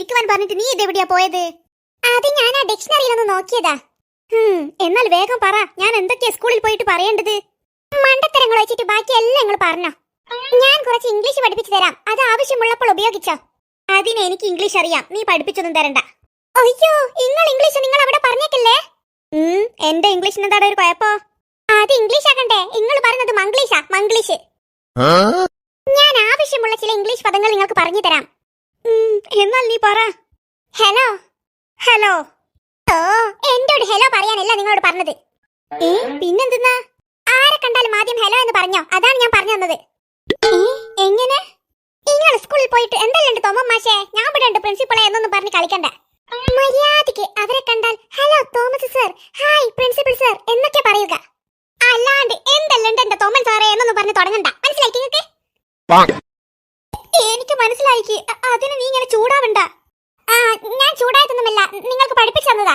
പഠിക്കുവാൻ പറഞ്ഞിട്ട് നീ ഇതെവിടെയാ പോയത്? അത് ഞാൻ ആ ഡിക്ഷണറിയിലൊന്ന് നോക്കിയതാ. എന്നാൽ വേഗം പറ, ഞാൻ എന്തൊക്കെയാ സ്കൂളിൽ പോയിട്ട് പറയേണ്ടത്? മണ്ടത്തരങ്ങൾ വെച്ചിട്ട് ബാക്കി എല്ലാം നിങ്ങൾ പറഞ്ഞോ. ഞാൻ കുറച്ച് ഇംഗ്ലീഷ് പഠിപ്പിച്ചു തരാം, അത് ആവശ്യമുള്ളപ്പോൾ ഉപയോഗിച്ചോ. അതിന് എനിക്ക് ഇംഗ്ലീഷ് അറിയാം, നീ പഠിപ്പിച്ചൊന്നും തരണ്ട. അയ്യോ, ഇംഗ്ലീഷ് നിങ്ങൾ അവിടെ പറഞ്ഞേക്കല്ലേ. എന്റെ ഇംഗ്ലീഷിന് എന്താണ് ഒരു കുഴപ്പോ? അത് ഇംഗ്ലീഷ് ആക്കണ്ടേ, നിങ്ങൾ പറയുന്നത് മംഗ്ലീഷാ, മംഗ്ലീഷ്. ഞാൻ ആവശ്യമുള്ള ചില ഇംഗ്ലീഷ് പദങ്ങൾ നിങ്ങൾക്ക് പറഞ്ഞു തരാം. എന്നാൽ നീ പറ. ഹലോ. ഹലോ. ഓ, എന്നോട് ഹലോ പറയാനല്ല നിങ്ങളോട് പറഞ്ഞത്. പിന്നെന്തെന്നാ? ആരെ കണ്ടാലും ആദ്യം ഹലോ എന്ന് പറഞ്ഞോ, അതാണ് ഞാൻ പറഞ്ഞു തന്നത്. എങ്ങനെ? നിങ്ങൾ സ്കൂളിൽ പോയിട്ട് എന്തെല്ലാം തോമം മാഷേ, ഞാൻ ഇവിടെ ഉണ്ട് പ്രിൻസിപ്പളെ എന്നൊന്നും പറഞ്ഞ് കളിക്കണ്ട. മര്യാദയ്ക്ക് അവരെ കണ്ടാൽ hello Thomas sir, hi principal sir എന്നൊക്കെ പറയുക. അല്ലാണ്ട് എന്തെല്ലാം എന്റെ തോമൻ സാറേ എന്നൊന്നും പറഞ്ഞ് തുടങ്ങണ്ട. മനസ്സിലായി നിങ്ങൾക്ക്? എനിക്ക് മനസ്സിലായിക്ക്. അതിന് നീ ഇങ്ങനെ ചൂടാവണ്ട. ഞാൻ ചൂടായതൊന്നുമല്ല, നിങ്ങൾക്ക് പഠിപ്പിച്ചു തന്നതാ.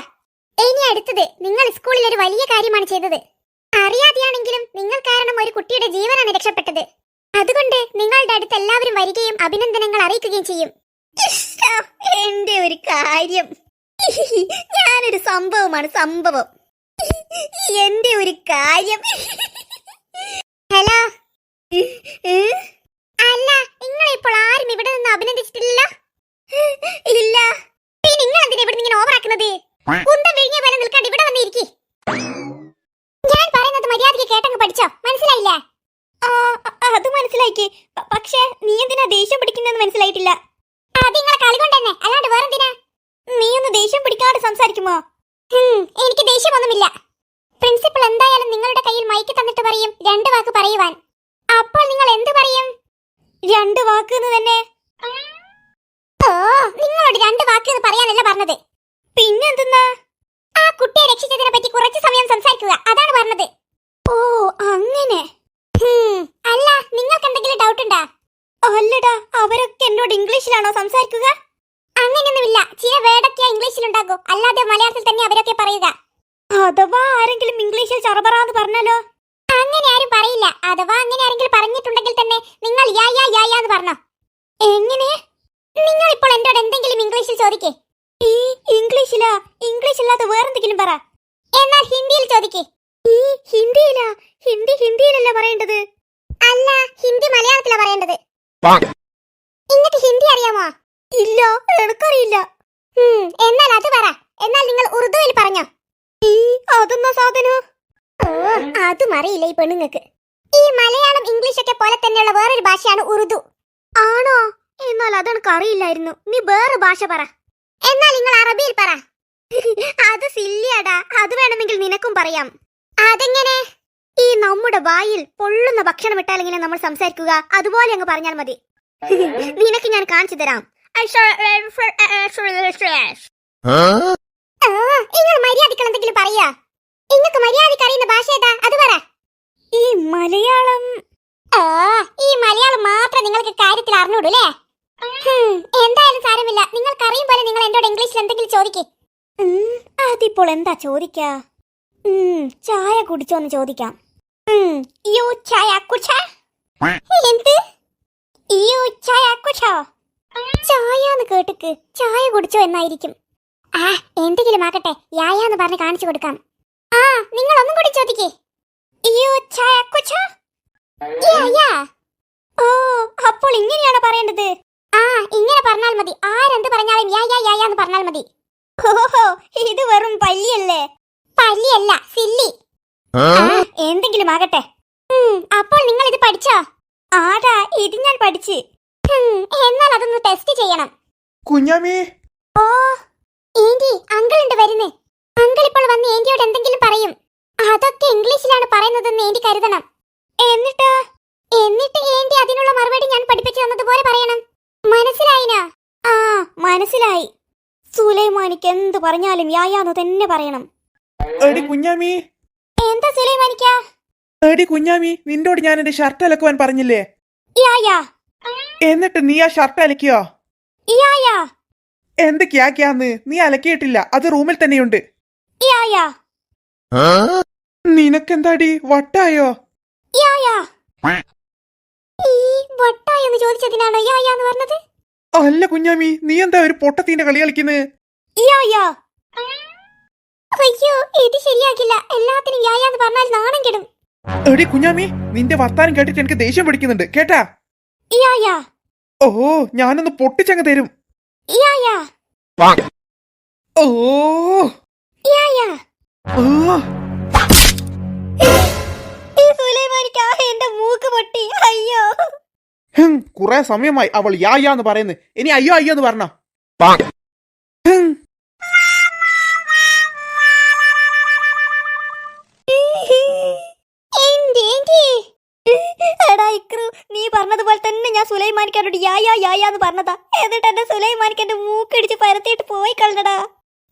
ഇനി അടുത്തത്, നിങ്ങൾ സ്കൂളിൽ ഒരു വലിയ കാര്യമാണ് ചെയ്തത്. അറിയാതെയാണെങ്കിലും നിങ്ങൾ കാരണം ഒരു കുട്ടിയുടെ ജീവനാണ് രക്ഷപ്പെട്ടത്. അതുകൊണ്ട് നിങ്ങളുടെ അടുത്ത് എല്ലാവരും വരികയും അഭിനന്ദനങ്ങൾ അറിയിക്കുകയും ചെയ്യും. എന്റെ ഒരു കാര്യം, ഞാനൊരു സംഭവമാണ്, സംഭവം. എന്റെ ഒരു കാര്യം. ഹലോ. അല്ല, നിങ്ങളിപ്പോൾ ആരും ഇവിടെ നിന്ന് അഭിനന്ദിച്ചിട്ടില്ലല്ലോ? ഇല്ല. പിന്നെ നിങ്ങൾ എന്തിനാ ഇവിടെ ഇങ്ങനെ ഓവറാക്കുന്നത്? കുന്തം വിഴിഞ്ഞ പോലെ നിൽക്കാണ്ട് ഇവിടെ വന്നിരിക്കി. ഞാൻ പറയുന്നത് മര്യാദയ്ക്ക് കേട്ടങ്ങ് പഠിച്ചോ, മനസ്സിലായില്ലേ? അത് മനസ്സിലായിക്ക്, പക്ഷേ നീ എന്തിനാ ദേഷ്യം പിടിക്കുന്നതെന്ന് മനസ്സിലായിട്ടില്ല. അത് നിങ്ങളെ കളി കൊണ്ടെന്നെ, അല്ലാണ്ട് വേറെന്തിനാ? നീ ഒന്ന് ദേഷ്യം പിടിക്കാതെ സംസാരിക്കുമോ? എനിക്ക് ദേഷ്യമൊന്നുമില്ല. പ്രിൻസിപ്പൾ എന്തായാലും നിങ്ങളുടെ കയ്യിൽ മൈക്ക് തന്നിട്ട് പറയും 2 വാക്ക് പറയുവാൻ. അപ്പോൾ നിങ്ങൾ എന്ത് പറയും? 2 വാക്ക് എന്ന് തന്നെ. ഓ, നിങ്ങളോട് 2 വാക്ക് എന്ന് പറയാനല്ല പറഞ്ഞത്. പിന്നെന്തെന്നാ? ആ കുട്ടിയെ രക്ഷിച്ചതിനെ പറ്റി കുറച്ച് സമയം സംസാരിക്കുക, അതാണ് പറഞ്ഞത്. ഓ, അങ്ങനെ. അല്ല, നിങ്ങൾക്ക് എന്തെങ്കിലും ഡൗട്ട് ഉണ്ടോ? അല്ലടാ, അവരൊക്കെ എന്നോട് ഇംഗ്ലീഷിലാണോ സംസാരിക്കുക? അങ്ങനെയൊന്നുമില്ല, ചില വേർഡൊക്കെ ഇംഗ്ലീഷിലുണ്ടാകും, അല്ലാതെ മലയാളത്തിൽ തന്നെ അവരൊക്കെ പറയുക. അഥവാ ആരെങ്കിലും ഇംഗ്ലീഷിൽ ചറപറാന്ന് പറഞ്ഞാലോ? അങ്ങനെ ആരും പറയില്ല. അഥവാ അങ്ങനെ ആരെങ്കിലും പറഞ്ഞിട്ടുണ്ടെങ്കിൽ തന്നെ നിങ്ങൾ യാ യാ യാ യാ എന്ന് പറഞ്ഞോ. എങ്ങനെ? നിങ്ങൾ ഇപ്പോൾ എന്നോട് എന്തെങ്കിലും ഇംഗ്ലീഷിൽ ചോദിക്കേ. ഈ ഇംഗ്ലീഷിലാ? ഇംഗ്ലീഷില്ലാതെ വേറെന്തെങ്കിലും പറ. എന്നാൽ ഹിന്ദിയിൽ ചോദിക്കേ. ഈ ഹിന്ദിയിലാ? ഹിന്ദിയിലല്ല പറയേണ്ടത്. അല്ല, ഹിന്ദി മലയാളത്തിലാ പറയേണ്ടത്. നിങ്ങൾക്ക് ഹിന്ദി അറിയാമോ? ഇല്ല, എനിക്കറിയില്ല. എന്നാൽ അത് പറ. എന്നാൽ നിങ്ങൾ ഉറുദുവിൽ പറഞ്ഞോ. അതൊന്നാ സാധനം? അതും അറിയില്ല ഈ പെണ്ണുങ്ങൾക്ക്. ഈ മലയാളം ഇംഗ്ലീഷ് ഒക്കെ പോലെ തന്നെയുള്ള വേറൊരു ഭാഷയാണ് ഉറുദു. ആണോ? എന്നാൽ അതെനിക്ക് അറിയില്ലായിരുന്നു. നീ വേറെ ഭാഷ പറ. എന്നാൽ നിങ്ങൾ അറബിയിൽ പറ. അത് സില്ലിയാടാ, അത് വേണമെങ്കിൽ നിനക്കും പറയാം. അതെങ്ങനെ? ഈ നമ്മുടെ വായിൽ പൊള്ളുന്ന ഭക്ഷണം ഇട്ടാലെങ്ങനെ നമ്മൾ സംസാരിക്കുക, അതുപോലെ അങ്ങ് പറഞ്ഞാൽ മതി. നിനക്ക് ഞാൻ കാണിച്ചു തരാം. നിങ്ങൾ മര്യാദക്ക് എന്തെങ്കിലും പറയാ. ഇങ്ങക്ക് മര്യാദക്ക് അറിയുന്ന ഭാഷ ഏതാ, അത് പറ. ഈ മലയാളം. ഈ മലയാളം മാത്രം നിങ്ങൾക്ക് കാര്യത്തിൽ അറിഞ്ഞൂടൂല്ലേ? എന്തായാലും സാരമില്ല, നിങ്ങൾക്ക് അറിയും പോലെ നിങ്ങൾ എന്നോട് ഇംഗ്ലീഷിൽ എന്തെങ്കിലും ചോദിക്കേ. അതിപ്പോൾ എന്താ ചോദിക്കാ? ചായ കുടിച്ചോന്ന് ചോദിക്കാം. യു ചായ കുടിച്ചാ? എന്ത്? യു ചായ കുടിച്ചോ? ചായന്ന് കേട്ടിക്ക് ചായ കുടിച്ചോ എന്നായിരിക്കും. എന്തെങ്കിലും ആക്കട്ടെ, യായാന്ന് പറഞ്ഞ് കാണിച്ചു കൊടുക്കാം. നിങ്ങൾ ഒന്നും കൂടി ചോദിക്കേ. യു ചായ കുടിച്ചോ? ഓ, അപ്പോൾ ഇങ്ങനെയാണ് പറയേണ്ടത്. ഇങ്ങനെ പറഞ്ഞാൽ മതി. ആരെന്ത് പറഞ്ഞാലും യാ യാ യാ എന്ന് പറഞ്ഞാൽ മതി. ഓഹോ, ഇത് വെറും പല്ലിയല്ലേ? പല്ലിയല്ല, സില്ലി. എന്തെങ്കിലും ആകട്ടെ. അപ്പോൾ നിങ്ങൾ ഇത് പഠിച്ചോ? ആടാ, ഇത് ഞാൻ പഠിച്ച്. എന്നാൽ അതൊന്ന് ടെസ്റ്റ് ചെയ്യണം. കുഞ്ഞാമി. ഓ, ഏന്റി, അങ്കിൾ ഉണ്ട് വരുന്നേ. അങ്കിൾ ഇപ്പോൾ വന്ന് ഏന്റിയോട് എന്തെങ്കിലും പറയും. അതൊക്കെ ഇംഗ്ലീഷിലാണ് പറയുന്നതെന്ന് ഏന്റി കരുതണം. എന്നിട്ട് ഏന്റി അതിനുള്ള മറുപടി ഞാൻ പഠിപ്പിച്ചു തന്നതുപോലെ പറയണം. മനസ്സിലായിനാ? മനസ്സിലായി. സുലൈമാനിക്ക് എന്ത് പറഞ്ഞാലും യായാന്ന് തന്നെ പറയണം. എടി കുഞ്ഞാമി. എന്താ സുലൈമാനിക്ക? എടി കുഞ്ഞാമി, നിന്നോട് ഞാൻ എന്റെ ഷർട്ട് അലക്കുവാൻ പറഞ്ഞില്ലേ? യാ. എന്നിട്ട് നീ ആ ഷർട്ട് അലക്കിയോ? യാ. എന്തൊക്കെയാന്ന്? നീ അലക്കിയിട്ടില്ല, അത് റൂമിൽ തന്നെയുണ്ട്. യാ. നിനക്കെന്താടി, വട്ടായോ? യാ. ഈ വട്ടായെന്ന് ചോദിച്ചതിനാണോ യാന്ന് പറഞ്ഞത്? അല്ല കുഞ്ഞാമി, നീ എന്താ ഒരു പൊട്ടത്തിന്റെ കളി കളിക്കുന്നത്? യാ അയ്യോ, ഇത് ശരിയാക്കില്ല. എല്ലാത്തിനും യായാന്ന് പറഞ്ഞാൽ നാണം കെടും. എടി കുഞ്ഞാമി, നിന്റെ വർത്താനം കേട്ടിട്ട് എനിക്ക് ദേഷ്യം പിടിക്കുന്നുണ്ട് കേട്ടാ. യാ ഓ, ഞാനൊന്ന് പൊട്ടിച്ചങ്ങ് തരും. യാ ഓ യാ ഓ, സുലൈമാനിക്ക് എന്റെ മൂക്ക് പൊട്ടി. അയ്യോ, കുറെ സമയമായി അവൾ യാന്ന് പറയുന്നു. ഇനി അയ്യോ അയ്യോ എന്ന് പറഞ്ഞ. എടാ ഇക്രു, നീ പറഞ്ഞതുപോലെ തന്നെ ഞാൻ സുലൈമാനിക്കാനോട് യാന്ന് പറഞ്ഞതാ. എന്നിട്ട് എന്റെ സുലൈമാനിക്ക് എന്റെ മൂക്കടിച്ച് പരത്തിയിട്ട് പോയി കളഞ്ഞടാ.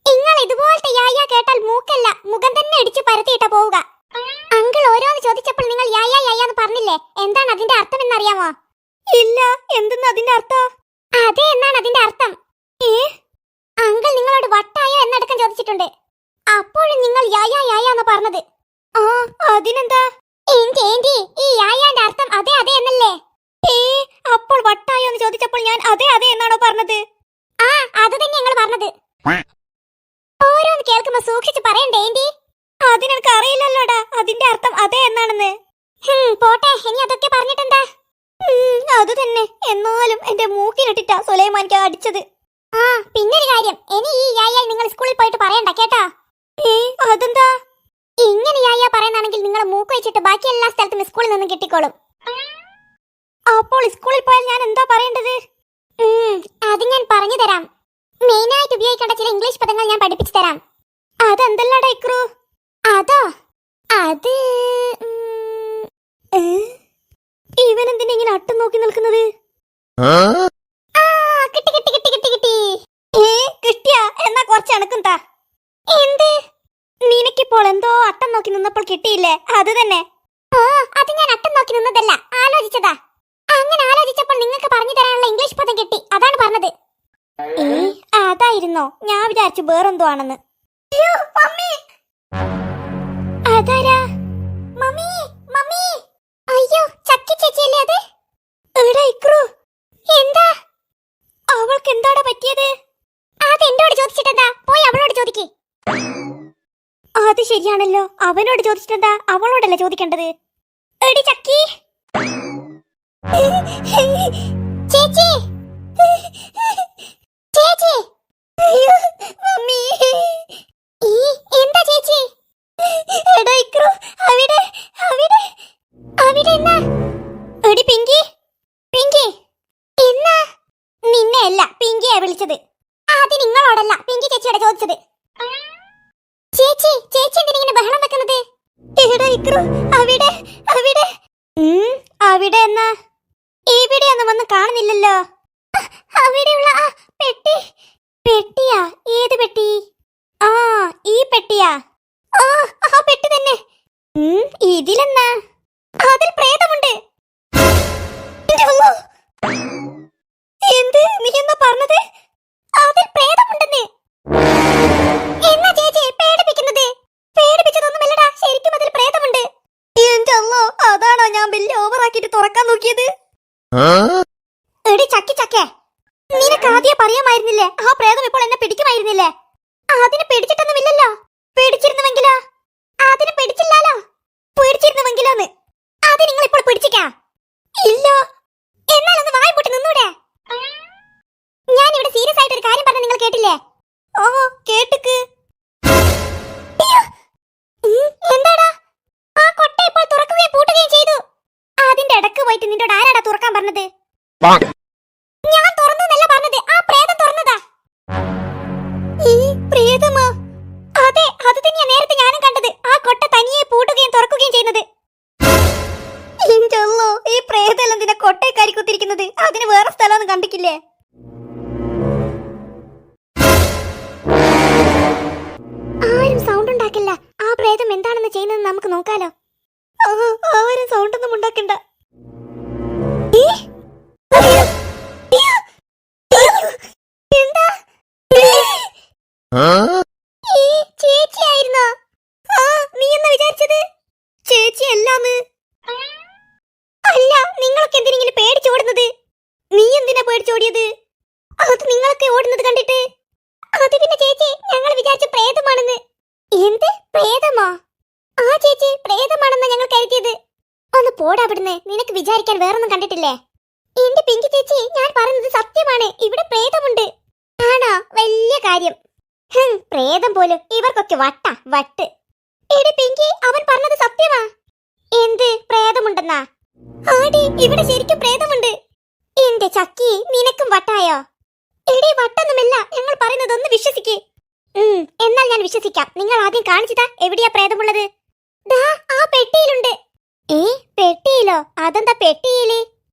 നിങ്ങൾ ഇതുപോലത്തെ യാ കേട്ടാൽ മൂക്കല്ല മുഖം തന്നെ അടിച്ച് പരത്തിയിട്ടാ പോവുക. അങ്കിൾ ഓരോന്ന് ചോദിച്ചപ്പോൾ നിങ്ങൾ യാന്ന് പറഞ്ഞില്ലേ? എന്താണ് അതിന്റെ അർത്ഥം എന്നറിയാമോ? ഇല്ല, എന്തെന്ന് അതിന്റെ അർത്ഥം? അതെ എന്നാണ് അതിന്റെ അർത്ഥം. അങ്കിൾ നിങ്ങളോട് വട്ടായോ എന്നടക്കം ചോദിച്ചിട്ടുണ്ട്. അപ്പോഴും നിങ്ങൾ യാന്ന് പറഞ്ഞത്. ആ, അതിനെന്താ? ഏന്റി, ഈ യായാന്റെ അർത്ഥം അതെ എന്നല്ലേ? അപ്പോൾ വട്ടായോ എന്ന് ചോദിച്ചപ്പോൾ ഞാൻ അതെ എന്നാണോ പറഞ്ഞത്? ആ, അത് തന്നെ ഞങ്ങൾ പറഞ്ഞത്. ഓരോന്ന് കേൾക്കുമ്പോ സൂക്ഷിച്ച് പറയണ്ടേ ഏന്റി? അതിനെനിക്ക് അറിയില്ലല്ലോടാ അതിന്റെ അർത്ഥം അതെ എന്നാണെന്ന്. പോട്ടെ, ഇനി അതൊക്കെ പറഞ്ഞിട്ടെന്താ? അത് തന്നെ. എന്നാലും എന്റെ മൂക്കിനിട്ടിട്ടാ സുലൈമാനിക്ക് അടിച്ചത്. ആ, പിന്നൊരു കാര്യം, ഇനി ഈ യായായി നിങ്ങൾ സ്കൂളിൽ പോയിട്ട് പറയണ്ട കേട്ടോ. അതെന്താ? ഇങ്ങനെ യാ പറയുന്നാണെങ്കിൽ നിങ്ങൾ മൂക്ക് വെച്ചിട്ട് ബാക്കി എല്ലാ സ്ഥലത്തും സ്കൂളിൽ നിന്ന് കിട്ടിക്കോളും. അപ്പോൾ സ്കൂളിൽ പോയാൽ ഞാൻ എന്താ പറയേണ്ടത്? അത് ഞാൻ പറഞ്ഞു തരാം. മെയിനായിട്ട് ഉപയോഗിക്കേണ്ട ചില ഇംഗ്ലീഷ് പദങ്ങൾ ഞാൻ പഠിപ്പിച്ചു തരാം. അതെന്തല്ലാടാ ഇക്രു? അതോ, അത് ഇവനെന്തിനാ ഇങ്ങനെ അട്ടം നോക്കി നിൽക്കുന്നത്? കിട്ടി. കിട്ടിയാ? എന്നാ കുറച്ച് അണക്കും താ. എന്ത്? നിനക്കിപ്പോൾ എന്തോ അട്ടം നോക്കി നിന്നപ്പോൾ കിട്ടിയില്ലേ? അത് തന്നെ. ഓ, അത് ഞാൻ അട്ടം നോക്കി നിന്നതല്ല, ആലോചിച്ചതാ. അങ്ങനെ ആലോചിച്ചപ്പോൾ നിങ്ങൾക്ക് പറഞ്ഞു തരാനുള്ള ഇംഗ്ലീഷ് പദം കിട്ടി, അതാണ് പറഞ്ഞത്. അതായിരുന്നോ? ഞാൻ വിചാരിച്ചു വേറെന്തോ ആണെന്ന്. അതാരാ? മമ്മി. അയ്യോ, ചക്കി ചേച്ചിയല്ലേ അത്? എടാ ഇക്രു, എന്താ? അവൾക്ക് എന്താടാ പറ്റിയത്? അത് എന്നോട് ചോദിച്ചിട്ടെന്താ? പോയി അവളോട് ചോദിക്ക്. അത് ശരിയാണല്ലോ, അവനോട് ചോദിച്ചിട്ടെന്താ? അവളോടല്ലേ ചോദിക്കേണ്ടത്. എടി ചക്കി ചേച്ചി. മമ്മി, എന്താ ചേച്ചി? എടാ ഇക്രു, അവിടെ എന്നാ? എടി പിങ്കി എന്നാ? നിന്നെ അല്ല, പിങ്കിയെ വിളിച്ചത്. അത് നിങ്ങളോടല്ല, പിങ്കി ചേച്ചിയോടെ ചോദിച്ചത്. ചേച്ചി എന്തിനിങ്ങനെ ബഹളം വെക്കുന്നത്? എടാ ഇക്രു, അവിടെ എന്നാ? ഇവിടെയൊന്നും വന്ന് കാണുന്നില്ലല്ലോ. അവിടെയുള്ള ആ പെട്ടിയാ? ഏത് പെട്ടി? ആ, ഈ പെട്ടിയാ? ആ പെട്ടി തന്നെ. ഇതിലെന്നാ? അതിൽ പ്രേതമുണ്ട്. എന്ത്? നീ എന്നാ പറഞ്ഞത്? അതിൽ പ്രേതമുണ്ടെന്ന്? എന്നാ ചേച്ചി പേടിപ്പിക്കുന്നത്? പേടിപ്പിച്ചതൊന്നുമല്ലടാ, ശരിക്കും അതിൽ പ്രേതമുണ്ട്. എന്റെ അല്ലോ, അതാണോ ഞാൻ ബില്ല് ഓവറാക്കിട്ട് തുറക്കാൻ നോക്കിയത്? എടി ചക്കേ, നിനക്ക് ആദ്യം പറയാമായിരുന്നില്ലേ? ആ പ്രേതം ഇപ്പോൾ എന്നെ പിടിക്കുമായിരുന്നില്ലേ? അതിന് പിടിച്ചിട്ടൊന്നുമില്ലല്ലോ. പിടിച്ചിരുന്നുവെങ്കിലോ? അതിന് പിടിച്ചില്ലാലോ. പിടിച്ചിരുന്നുവെങ്കിലോന്ന്? അത് നിങ്ങൾ ഇപ്പോൾ പിടിച്ചിക്കാ? ഇല്ല. എന്നാലൊന്ന് വായ പൊട്ടി നിന്നൂടെ? ഞാൻ ഇവിടെ സീരിയസ് ആയിട്ട് ഒരു കാര്യം പറഞ്ഞ നിങ്ങൾ കേട്ടില്ലേ? ഓ, കേട്ടുക്ക്. എന്താടാ? ആ കൊട്ട ഇപ്പോൾ തുറക്കുകയും പൂട്ടുകയും ചെയ്തു. അതിന്റെ ഇടക്ക് പോയിട്ട് നിന്നോട് ആരാടാ തുറക്കാൻ പറഞ്ഞത്? ഞാൻ തുറന്നല്ല പറഞ്ഞത്, ആ പ്രേതം തുറന്നതാ. പ്രേതമാ? അതെ, അത് തന്നെയാ നേരത്തെ ഞാനും കണ്ടത്. ആ കൊട്ട തനിയെ പൂട്ടുകയും തുറക്കുകയും ചെയ്യുന്നത്. ഈ പ്രേതം എന്തിനാ കൊട്ടയെ കരിക്കുത്തിരിക്കുന്നത്? അതിന് വേറെ സ്ഥലമൊന്നും കണ്ടിട്ടില്ലേ? ആരും സൗണ്ട് ഉണ്ടാക്കില്ല. ആ പ്രേതം എന്താണെന്ന് ചെയ്യുന്നത് നമുക്ക് നോക്കാലോ. ആരും സൗണ്ട് ഒന്നും ഉണ്ടാക്കണ്ട. എന്താ? ചേച്ചിയായിരുന്നോ? നീ എന്നാ വിചാരിച്ചത്? ചേച്ചി അല്ലാന്ന്. അല്ല, നിങ്ങളൊക്കെ എന്തിനാ പേടിച്ചോടുന്നത്? നീ എന്തിനാ പേടിച്ചോടിയത്? അത് നിങ്ങളൊക്കെ ഓടുന്നത് കണ്ടിട്ട്. അത് പിന്നെ ചേച്ചി ഞങ്ങൾ വിചാരിച്ച പ്രേതമാണെന്ന്. എന്ത് പ്രേതമോ? ആ ചേച്ചി പ്രേതമാണെന്ന് ഞങ്ങൾ കരുതിയത്. ഒന്ന് പോടാ അവിടുന്ന്, നിനക്ക് വിചാരിക്കാൻ വേറൊന്നും കണ്ടിട്ടില്ലേ? എന്റെ പിങ്കി ചേച്ചി, ഞാൻ പറയുന്നത് സത്യമാണ്, ഇവിടെ പ്രേതമുണ്ട്. ആണോ? വലിയ കാര്യം. പ്രേതം പോലും ഇവർക്കൊക്കെ വട്ട്. എടി പിങ്കി, അവൻ പറഞ്ഞത് സത്യമാ. എന്ത് പ്രേതമുണ്ടെന്നാ? ആടി, ഇവിടെ ശരിക്കും പ്രേതമുണ്ട്. എന്റെ ചക്കി, നിനക്കും വട്ടായോ? എടി വട്ടൊന്നുമില്ല, ഞങ്ങൾ പറയുന്നത് ഒന്ന് വിശ്വസിക്ക്. എന്നാൽ ഞാൻ വിശ്വസിക്കാം. നിങ്ങൾ ആദ്യം കാണിച്ചതാ എവിടെയാ പ്രേതമുള്ളത്? ദാ ആ പെട്ടിയിലുണ്ട്. പെട്ടിയിലോ? അതെന്താ പെട്ടിയില്?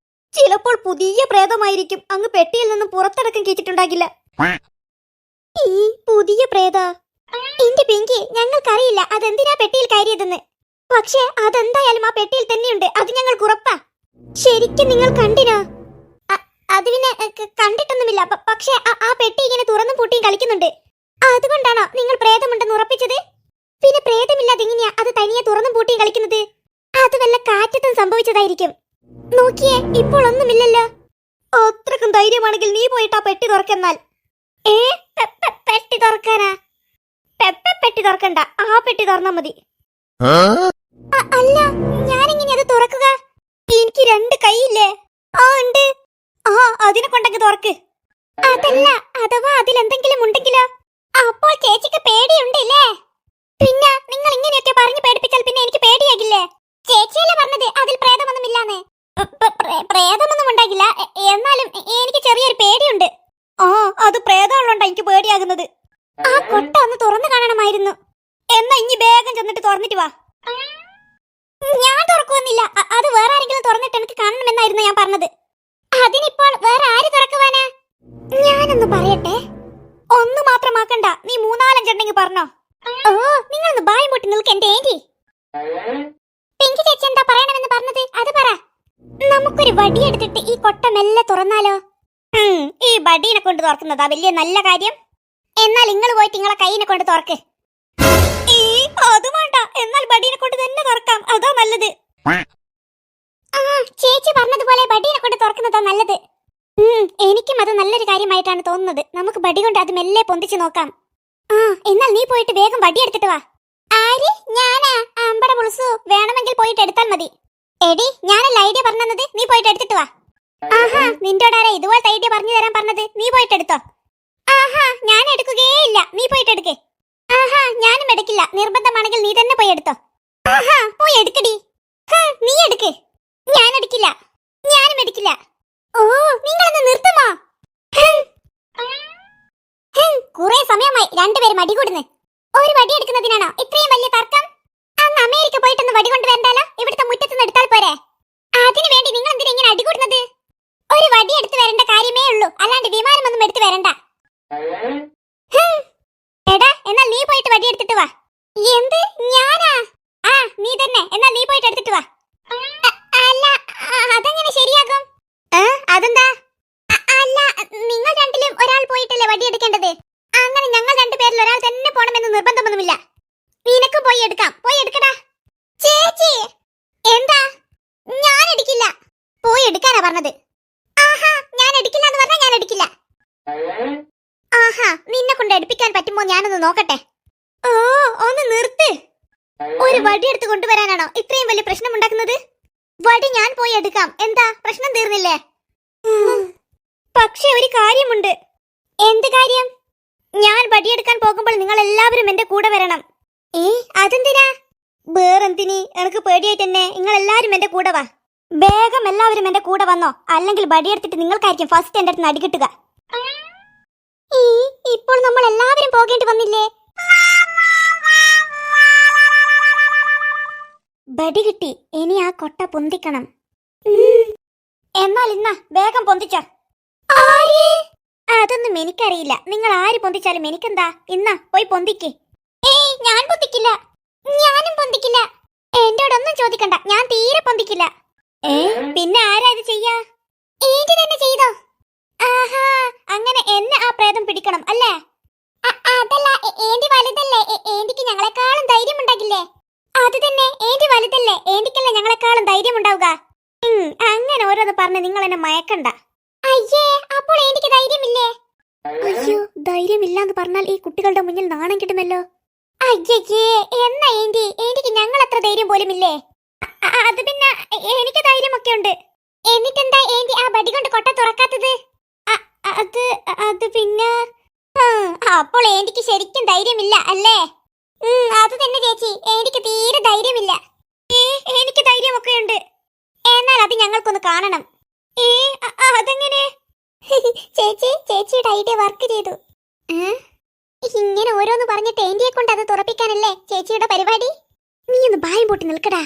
ചിലപ്പോൾ പുതിയ പ്രേതമായിരിക്കും. അങ്ങ് പെട്ടിയിൽ നിന്നും പുറത്തിറക്കം കേട്ടിട്ടുണ്ടാകില്ല. ഈ പുതിയ പ്രേത? എന്റെ പിങ്കി, ഞങ്ങൾക്കറിയില്ല അതെന്തിനാ പെട്ടിയിൽ കയറിയതെന്ന്. പക്ഷെ അതെന്തായാലും ആ പെട്ടിയിൽ തന്നെയുണ്ട്, അത് ഞങ്ങൾക്ക് ഉറപ്പാ. ശരിക്കും നിങ്ങൾ കണ്ടിനോ? അത് പിന്നെ കണ്ടിട്ടൊന്നുമില്ല. പക്ഷെ ആ പെട്ടി ഇങ്ങനെ തുറന്നും പൂട്ടിയും കളിക്കുന്നുണ്ട്. അതുകൊണ്ടാണോ നിങ്ങൾ പ്രേതമുണ്ടെന്ന് ഉറപ്പിച്ചത്? പിന്നെ പ്രേതമില്ലാതെ എങ്ങനെയാ അത് തനിയെ തുറന്നും പൂട്ടിയും കളിക്കുന്നത്? അത് വല്ല കാറ്റത്തും സംഭവിച്ചതായിരിക്കും. നോക്കിയേ, ഇപ്പോൾ ഒന്നുമില്ലല്ലോ. അത്രക്കും ധൈര്യമാണെങ്കിൽ നീ പോയിട്ട് ആ പെട്ടി തുറക്കെന്നാൽ. പെട്ടി തുറക്കാനാ? പെട്ടി തുറക്കണ്ട, ആ പെട്ടി തുറന്നാ മതി. അല്ല, ഞാനെങ്ങനെ അത് തുറക്കുക? എനിക്ക് 2 കൈയില്ലേ? ആ ഉണ്ട്. ആ, അതിനെ കൊണ്ടങ്ങ് തുറക്ക്. അതല്ല, അഥവാ അതിലെന്തെങ്കിലും ഉണ്ടെങ്കിലോ? അപ്പോൾ ചേച്ചിക്ക് പേടിയുണ്ടല്ലേ? പിന്നെ നിങ്ങൾ ഇങ്ങനെയൊക്കെ പറഞ്ഞു പേടിപ്പിച്ചാൽ പിന്നെ എനിക്ക് പേടിയാകില്ലേ? ചേച്ചിയല്ലേ പറഞ്ഞത് അതിൽ പ്രേതമൊന്നുമില്ലാന്ന്. പ്രേതമൊന്നും ഉണ്ടാകില്ല, എന്നാലും എനിക്ക് ചെറിയൊരു പേടിയുണ്ട്. ആ, അത് പ്രേതമുള്ളോണ്ടാ എനിക്ക് പേടിയാകുന്നത്. ആ കൊട്ട ഒന്ന് തുറന്നു കാണണമായിരുന്നു. എന്നാ ഇനി വേഗം ചെന്നിട്ട് തുറന്നിട്ട് വാ. ഞാൻ തുറക്കുവന്നില്ല, അത് വേറെ ആരെങ്കിലും തുറന്നിട്ട് എനിക്ക് കാണണമെന്നായിരുന്നു ഞാൻ പറഞ്ഞത്. അതിനിപ്പോൾ വേറെ ആര് തുറക്കുവാനാ? ഞാനൊന്ന് പറയട്ടെ. ഒന്ന് മാത്രമാക്കണ്ട, നീ 3-4 ഉണ്ടെങ്കിൽ പറഞ്ഞോ. ഓ, നിങ്ങളൊന്ന് ബായം പൊട്ടി നിൽക്ക് എന്റെ ഏന്റി. പിങ്കി ചേച്ചി എന്താ പറയണമെന്ന് പറഞ്ഞത് അത് പറ. നമുക്കൊരു വടിയെടുത്തിട്ട് ഈ കൊട്ട മെല്ലെ തുറന്നാലോ? ഈ വടീനെ കൊണ്ട് തുറക്കുന്നതാ വലിയ നല്ല കാര്യം. എന്നാൽ നിങ്ങൾ പോയിട്ട് നിങ്ങളെ കൈയിനെ കൊണ്ട് തുറക്ക്. അത് വേണ്ട, എന്നാൽ വടീനെ കൊണ്ട് തന്നെ തുറക്കാം, അതാ നല്ലത്. ആ, ചേച്ചി പറഞ്ഞതുപോലെ വടീനെ കൊണ്ട് തുറക്കുന്നതാ നല്ലത്. എനിക്കും അത് നല്ലൊരു കാര്യമായിട്ടാണ് തോന്നുന്നത്. നമുക്ക് വടി കൊണ്ട് അത് മെല്ലെ പൊന്തിച്ചു നോക്കാം. ആ, എന്നാൽ നീ പോയിട്ട് വേഗം വടി എടുത്തിട്ട് വാ. ആര്? ഞാനാ? അമ്പട പുളുസു, വേണമെങ്കിൽ പോയിട്ട് എടുത്താൽ മതി. എടി, ഞാനല്ല ഐഡിയ പറഞ്ഞത്, നീ പോയിട്ട് എടുത്തിട്ട് വാ. ആഹാ, നിന്റോടാരാ ഇതുപോലത്തെ ഐഡിയ പറഞ്ഞു തരാൻ പറഞ്ഞത്? നീ പോയിട്ട് എടുത്തോ. ആഹാ, ഞാൻ എടുക്കുകയില്ല, നീ പോയിട്ട് എടുക്ക്. ആഹാ, ഞാനും എടുക്കില്ല, നിർബന്ധമാണെങ്കിൽ നീ തന്നെ പോയി എടുത്തോ. ആഹാ, പോയി എടുക്കടി. നീ എടുക്ക്. ഞാൻ എടുക്കില്ല, ഞാനും എടുക്കില്ല. ഓ, നിങ്ങളൊന്ന് നിർത്തുമോ? കുറെ സമയമായി രണ്ടുപേരും അടി കൂടുന്നു. ഒരു വടി എടുക്കുന്നതിനാണോ ഇത്രയും വലിയ തർക്കം? അങ്ങ് അമേരിക്ക പോയിട്ടൊന്ന് വടി കൊണ്ട് വരണ്ടാലോ, ഇവിടുത്തെ മുറ്റത്തുനിന്ന് എടുത്താൽ പോരെ? അതിനു വേണ്ടി നിങ്ങൾ എന്തിനാ ഇങ്ങനെ അടി കൂടുന്നത്? ഒരു വടി എടുത്തു വരേണ്ട കാര്യമേ ഉള്ളൂ, അല്ലാണ്ട് വിമാനമൊന്നും എടുത്തു വരണ്ട. എടാ, എന്നാൽ നീ പോയിട്ട് വടി എടുത്തിട്ട് വാ. എന്ത്? ഞാനാ? ആ, നീ തന്നെ. എന്നാൽ നീ പോയിട്ട് എടുത്തിട്ട് വാ. അല്ല, അതെങ്ങനെ ശരിയാകും? അതെന്താ? അല്ല, നിങ്ങൾ രണ്ടിലും ഒരാൾ പോയിട്ടല്ലേ വടി എടുക്കേണ്ടത്. അങ്ങനെ ഞങ്ങൾ 2 പേരിൽ ഒരാൾ തന്നെ പോണമെന്ന് നിർബന്ധമൊന്നുമില്ല. നിനക്കും പോയി എടുക്കാം, പോയി എടുക്കടാ. ചേച്ചി, എന്താ? ഞാൻ എടുക്കില്ല. പോയി എടുക്കാനാ പറഞ്ഞത്. ആഹാ, ഞാൻ എടുക്കില്ല എന്ന് പറഞ്ഞാൽ ഞാൻ എടുക്കില്ല. ആഹാ, നിന്നെ കൊണ്ട് എടുപ്പിക്കാൻ പറ്റുമോ ഞാനൊന്ന് നോക്കട്ടെ. ഓ, ഒന്ന് നിർത്ത്. ഒരു വടി എടുത്ത് കൊണ്ടുവരാനാണോ ഇത്രയും വലിയ പ്രശ്നം ഉണ്ടാക്കുന്നത്? വടി ഞാൻ പോയി എടുക്കാം, എന്താ പ്രശ്നം തീർന്നില്ലേ? പക്ഷെ ഒരു കാര്യമുണ്ട്. എന്ത് കാര്യം? ഞാൻ വടിയെടുക്കാൻ പോകുമ്പോൾ നിങ്ങൾ എല്ലാവരും എന്റെ കൂടെ വരണം. അതെന്തിനാ? വേറെന്തിനി, എനിക്ക് പേടിയായിട്ട് തന്നെ. നിങ്ങൾ എല്ലാവരും എന്റെ കൂടെ വാ. വേഗം എല്ലാവരും എന്റെ കൂടെ വന്നോ, അല്ലെങ്കിൽ വടിയെടുത്തിട്ട് നിങ്ങൾക്കായിരിക്കും ഫസ്റ്റ് എന്റെ അടുത്ത് അടി കിട്ടുക. ഇപ്പോൾ നമ്മൾ എല്ലാവരും പോകേണ്ടി വന്നില്ലേ? വടി കിട്ടി, ഇനി ആ കൊട്ട പൊന്തിക്കണം. എന്നാൽ ഇന്ന വേഗം പൊന്തിച്ച. അതൊന്നും എനിക്കറിയില്ല, നിങ്ങൾ ആര് പൊന്തിച്ചാലും എനിക്കെന്താ. ഇന്ന പോയി പൊന്തിക്ക്. ഞാൻ പൊന്തിക്കില്ല, ഞാനും പൊന്തിക്കില്ല. എന്നോടൊന്നും ചോദിക്കണ്ട, ഞാൻ തീരെ പൊന്തിക്കില്ല. പിന്നെ ആരാ ഇത് ചെയ്യാ? ഏന്റി തന്നെ ചെയ്തോ? ആഹാ, അങ്ങനെ എന്നെ ആ പ്രേതം പിടിക്കണം അല്ലേ? അതല്ല, ഏന്റി വലുതല്ലേ, ഏന്റിക്ക് ഞങ്ങളെക്കാളും ധൈര്യം ഉണ്ടാകില്ലേ? അത് തന്നെ, ഏന്റി വലുതല്ലേ, ഏന്റിക്കല്ലേ ഞങ്ങളെക്കാളും ധൈര്യം ഉണ്ടാവുക. അങ്ങനെ ഓരോന്ന് പറഞ്ഞ് നിങ്ങൾ എന്നെ മയക്കണ്ട. അയ്യേ, അപ്പോൾ ഏന്റിക്ക് ധൈര്യമില്ലേ? അയ്യോ, ധൈര്യമില്ലാന്ന് പറഞ്ഞാൽ ഈ കുട്ടികളുടെ മുന്നിൽ നാണം കിട്ടുമല്ലോ. അയ്യേ, എന്നാ ഏന്റിക്ക് ഞങ്ങൾ അത്ര ധൈര്യം പോലും ഇല്ലേ? അത് പിന്നെ എനിക്ക് ധൈര്യമൊക്കെ ഉണ്ട്. എന്നിട്ടെന്താ ഏന്റി ആ ബടി കൊണ്ട് കൊട്ട തുറക്കാത്തത്? അത് അത് പിന്നെ അപ്പോൾ ഏന്റിക്ക് ശരിക്കും ധൈര്യമില്ല അല്ലേ? അത് തന്നെ ചേച്ചി, എനിക്ക് തീരെ ധൈര്യമില്ല. എനിക്ക് ധൈര്യമൊക്കെ ഉണ്ട്. എന്നാൽ അത് ഞങ്ങൾക്കൊന്ന് കാണണം. അതെങ്ങനെ? ചേച്ചിയുടെ ഐഡിയ വർക്ക് ചെയ്തു. ഇങ്ങനെ ഓരോന്ന് പറഞ്ഞിട്ട് ഏന്റിയെ കൊണ്ട് അത് തുറപ്പിക്കാനല്ലേ ചേച്ചിയുടെ പരിപാടി? നീ ഒന്ന് ബായും പൊട്ടി നിൽക്കടാ.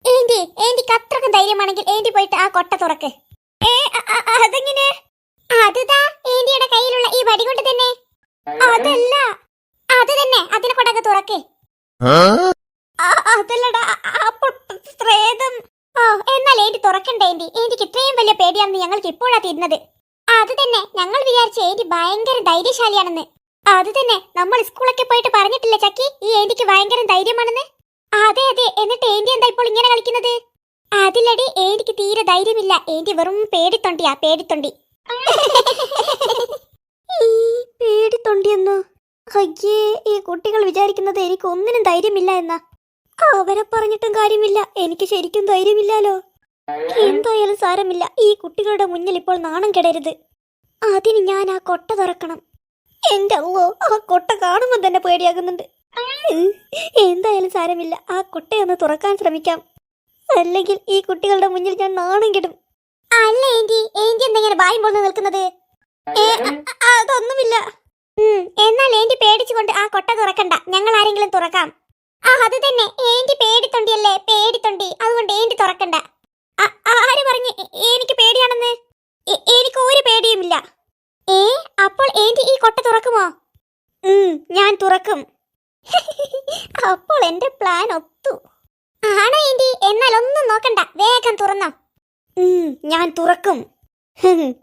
ഏന്റിക്ക് അത്രക്കും ധൈര്യമാണെങ്കിൽ ഏന്റി പോയിട്ട് ആ കൊട്ട തുറക്ക്. അതെങ്ങനെ? അതുതാ ഏന്റിയുടെ കയ്യിലുള്ള ഈ വടി കൊണ്ട് തന്നെ. അതല്ല, അത് തന്നെ, അതിനെ കൊണ്ടങ്ങ് തുറക്ക്. അതല്ലടാ, അപ്പോൾ പ്രേതം. എന്നാൽ ഏന്റി തുറക്കണ്ടേ? ഏന്റിക്ക് ഇത്രയും വലിയ പേടിയാണെന്ന് ഞങ്ങൾക്ക് ഇപ്പോഴാ തീരുന്നത്. അത് തന്നെ, ഞങ്ങൾ വിചാരിച്ചു ഏന്റി ഭയങ്കര ധൈര്യശാലിയാണെന്ന്. അത് തന്നെ, നമ്മൾ സ്കൂളൊക്കെ പോയിട്ട് പറഞ്ഞിട്ടില്ല ചക്കി ഈ ഏന്റിക്ക് ഭയങ്കര ധൈര്യമാണെന്ന്. അതെ അതെ, എന്നിട്ട് ഏന്റി എന്താ ഇപ്പോൾ ഇങ്ങനെ കളിക്കുന്നത്? അതിലടി, ഏന്റിക്ക് തീരെ ധൈര്യമില്ല. ഏന്റി വെറും പേടിത്തൊണ്ടിയാ, പേടിത്തൊണ്ടി. പേടിത്തൊണ്ടിയെന്നോ? അയ്യേ, ഈ കുട്ടികൾ വിചാരിക്കുന്നത് എനിക്ക് ഒന്നിനും ധൈര്യമില്ല എന്നാ. അവരെ പറഞ്ഞിട്ടും കാര്യമില്ല, എനിക്ക് ശരിക്കും ധൈര്യമില്ലല്ലോ. എന്തായാലും സാരമില്ല, ഈ കുട്ടികളുടെ മുന്നിൽ ഇപ്പോൾ നാണം കെടരുത്. അതിന് ഞാൻ ആ കൊട്ട തുറക്കണം. എന്റെ അല്ലോ, ആ കൊട്ട കാണുമ്പോൾ തന്നെ പേടിയാകുന്നുണ്ട്. എന്തായാലും സാരമില്ല, ആ കൊട്ടയൊന്ന് തുറക്കാൻ ശ്രമിക്കാം. അല്ലെങ്കിൽ ഈ കുട്ടികളുടെ മുന്നിൽ ഞാൻ നാണം കെടും. അല്ല ഏന്റി എന്തെങ്കിലും ബായും പൊന്ന് നിൽക്കുന്നത്? അതൊന്നുമില്ല. എന്നാൽ ഏന്റി പേടിച്ചുകൊണ്ട് ആ കൊട്ട തുറക്കണ്ട, ഞങ്ങൾ ആരെങ്കിലും തുറക്കാം. അത് തന്നെ, ഏന്റി പേടിത്തൊണ്ടിയല്ലേ, പേടിത്തൊണ്ടി. അതുകൊണ്ട് ഏന്റി തുറക്കണ്ട. ആര് പറഞ്ഞു എനിക്ക് പേടിയാണെന്ന്? എനിക്ക് ഒരു പേടിയുമില്ല. അപ്പോൾ ഏന്റി ഈ കൊട്ട തുറക്കുമോ? ഞാൻ തുറക്കും. അപ്പോൾ എന്റെ പ്ലാൻ ഒത്തു. ആണോ ഏന്റി? എന്നാൽ ഒന്നും നോക്കണ്ട, വേഗം തുറന്നോ. ഞാൻ തുറക്കും.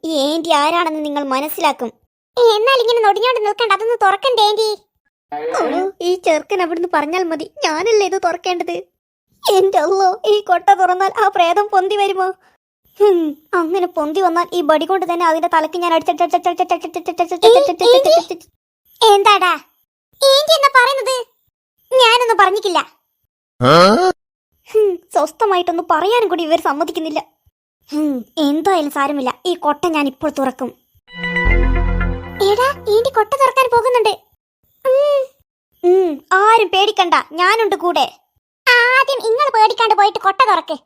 ഈ ഏന്റി ആരാണെന്ന് നിങ്ങൾ മനസ്സിലാക്കും. എന്നാൽ ഇങ്ങനെ നൊടിഞ്ഞോണ്ട് നിൽക്കണ്ട, അതൊന്ന് തുറക്കണ്ടേ ഏന്റി? ഈ ചെറുക്കൻ അവിടുന്ന് പറഞ്ഞാൽ മതി, ഞാനല്ലേ ഇത് തുറക്കേണ്ടത്. എന്റെ അല്ലോ, ഈ കൊട്ട തുറന്നാൽ ആ പ്രേതം പൊന്തി വരുമോ? അങ്ങനെ പൊന്തി വന്നാൽ ഈ ബടി കൊണ്ട് തന്നെ അതിന്റെ തലക്ക് ഞാൻ എന്താടാ ഏന്റി എന്നാ പറയുന്നത്? ഞാനൊന്നും പറഞ്ഞിട്ടില്ല. സ്വസ്ഥമായിട്ടൊന്ന് പറയാനും കൂടി ഇവർ സമ്മതിക്കുന്നില്ല. എന്തായാലും സാരമില്ല, ഈ കൊട്ട ഞാൻ ഇപ്പോൾ തുറക്കും. എടാ, ഏന്റി കൊട്ട തുറക്കാൻ പോകുന്നുണ്ട്. ആരും പേടിക്കണ്ട, ഞാനുണ്ട് കൂടെ. ആദ്യം നിങ്ങൾ പേടിക്കാണ്ട് പോയിട്ട് കൊട്ട തുറക്ക്.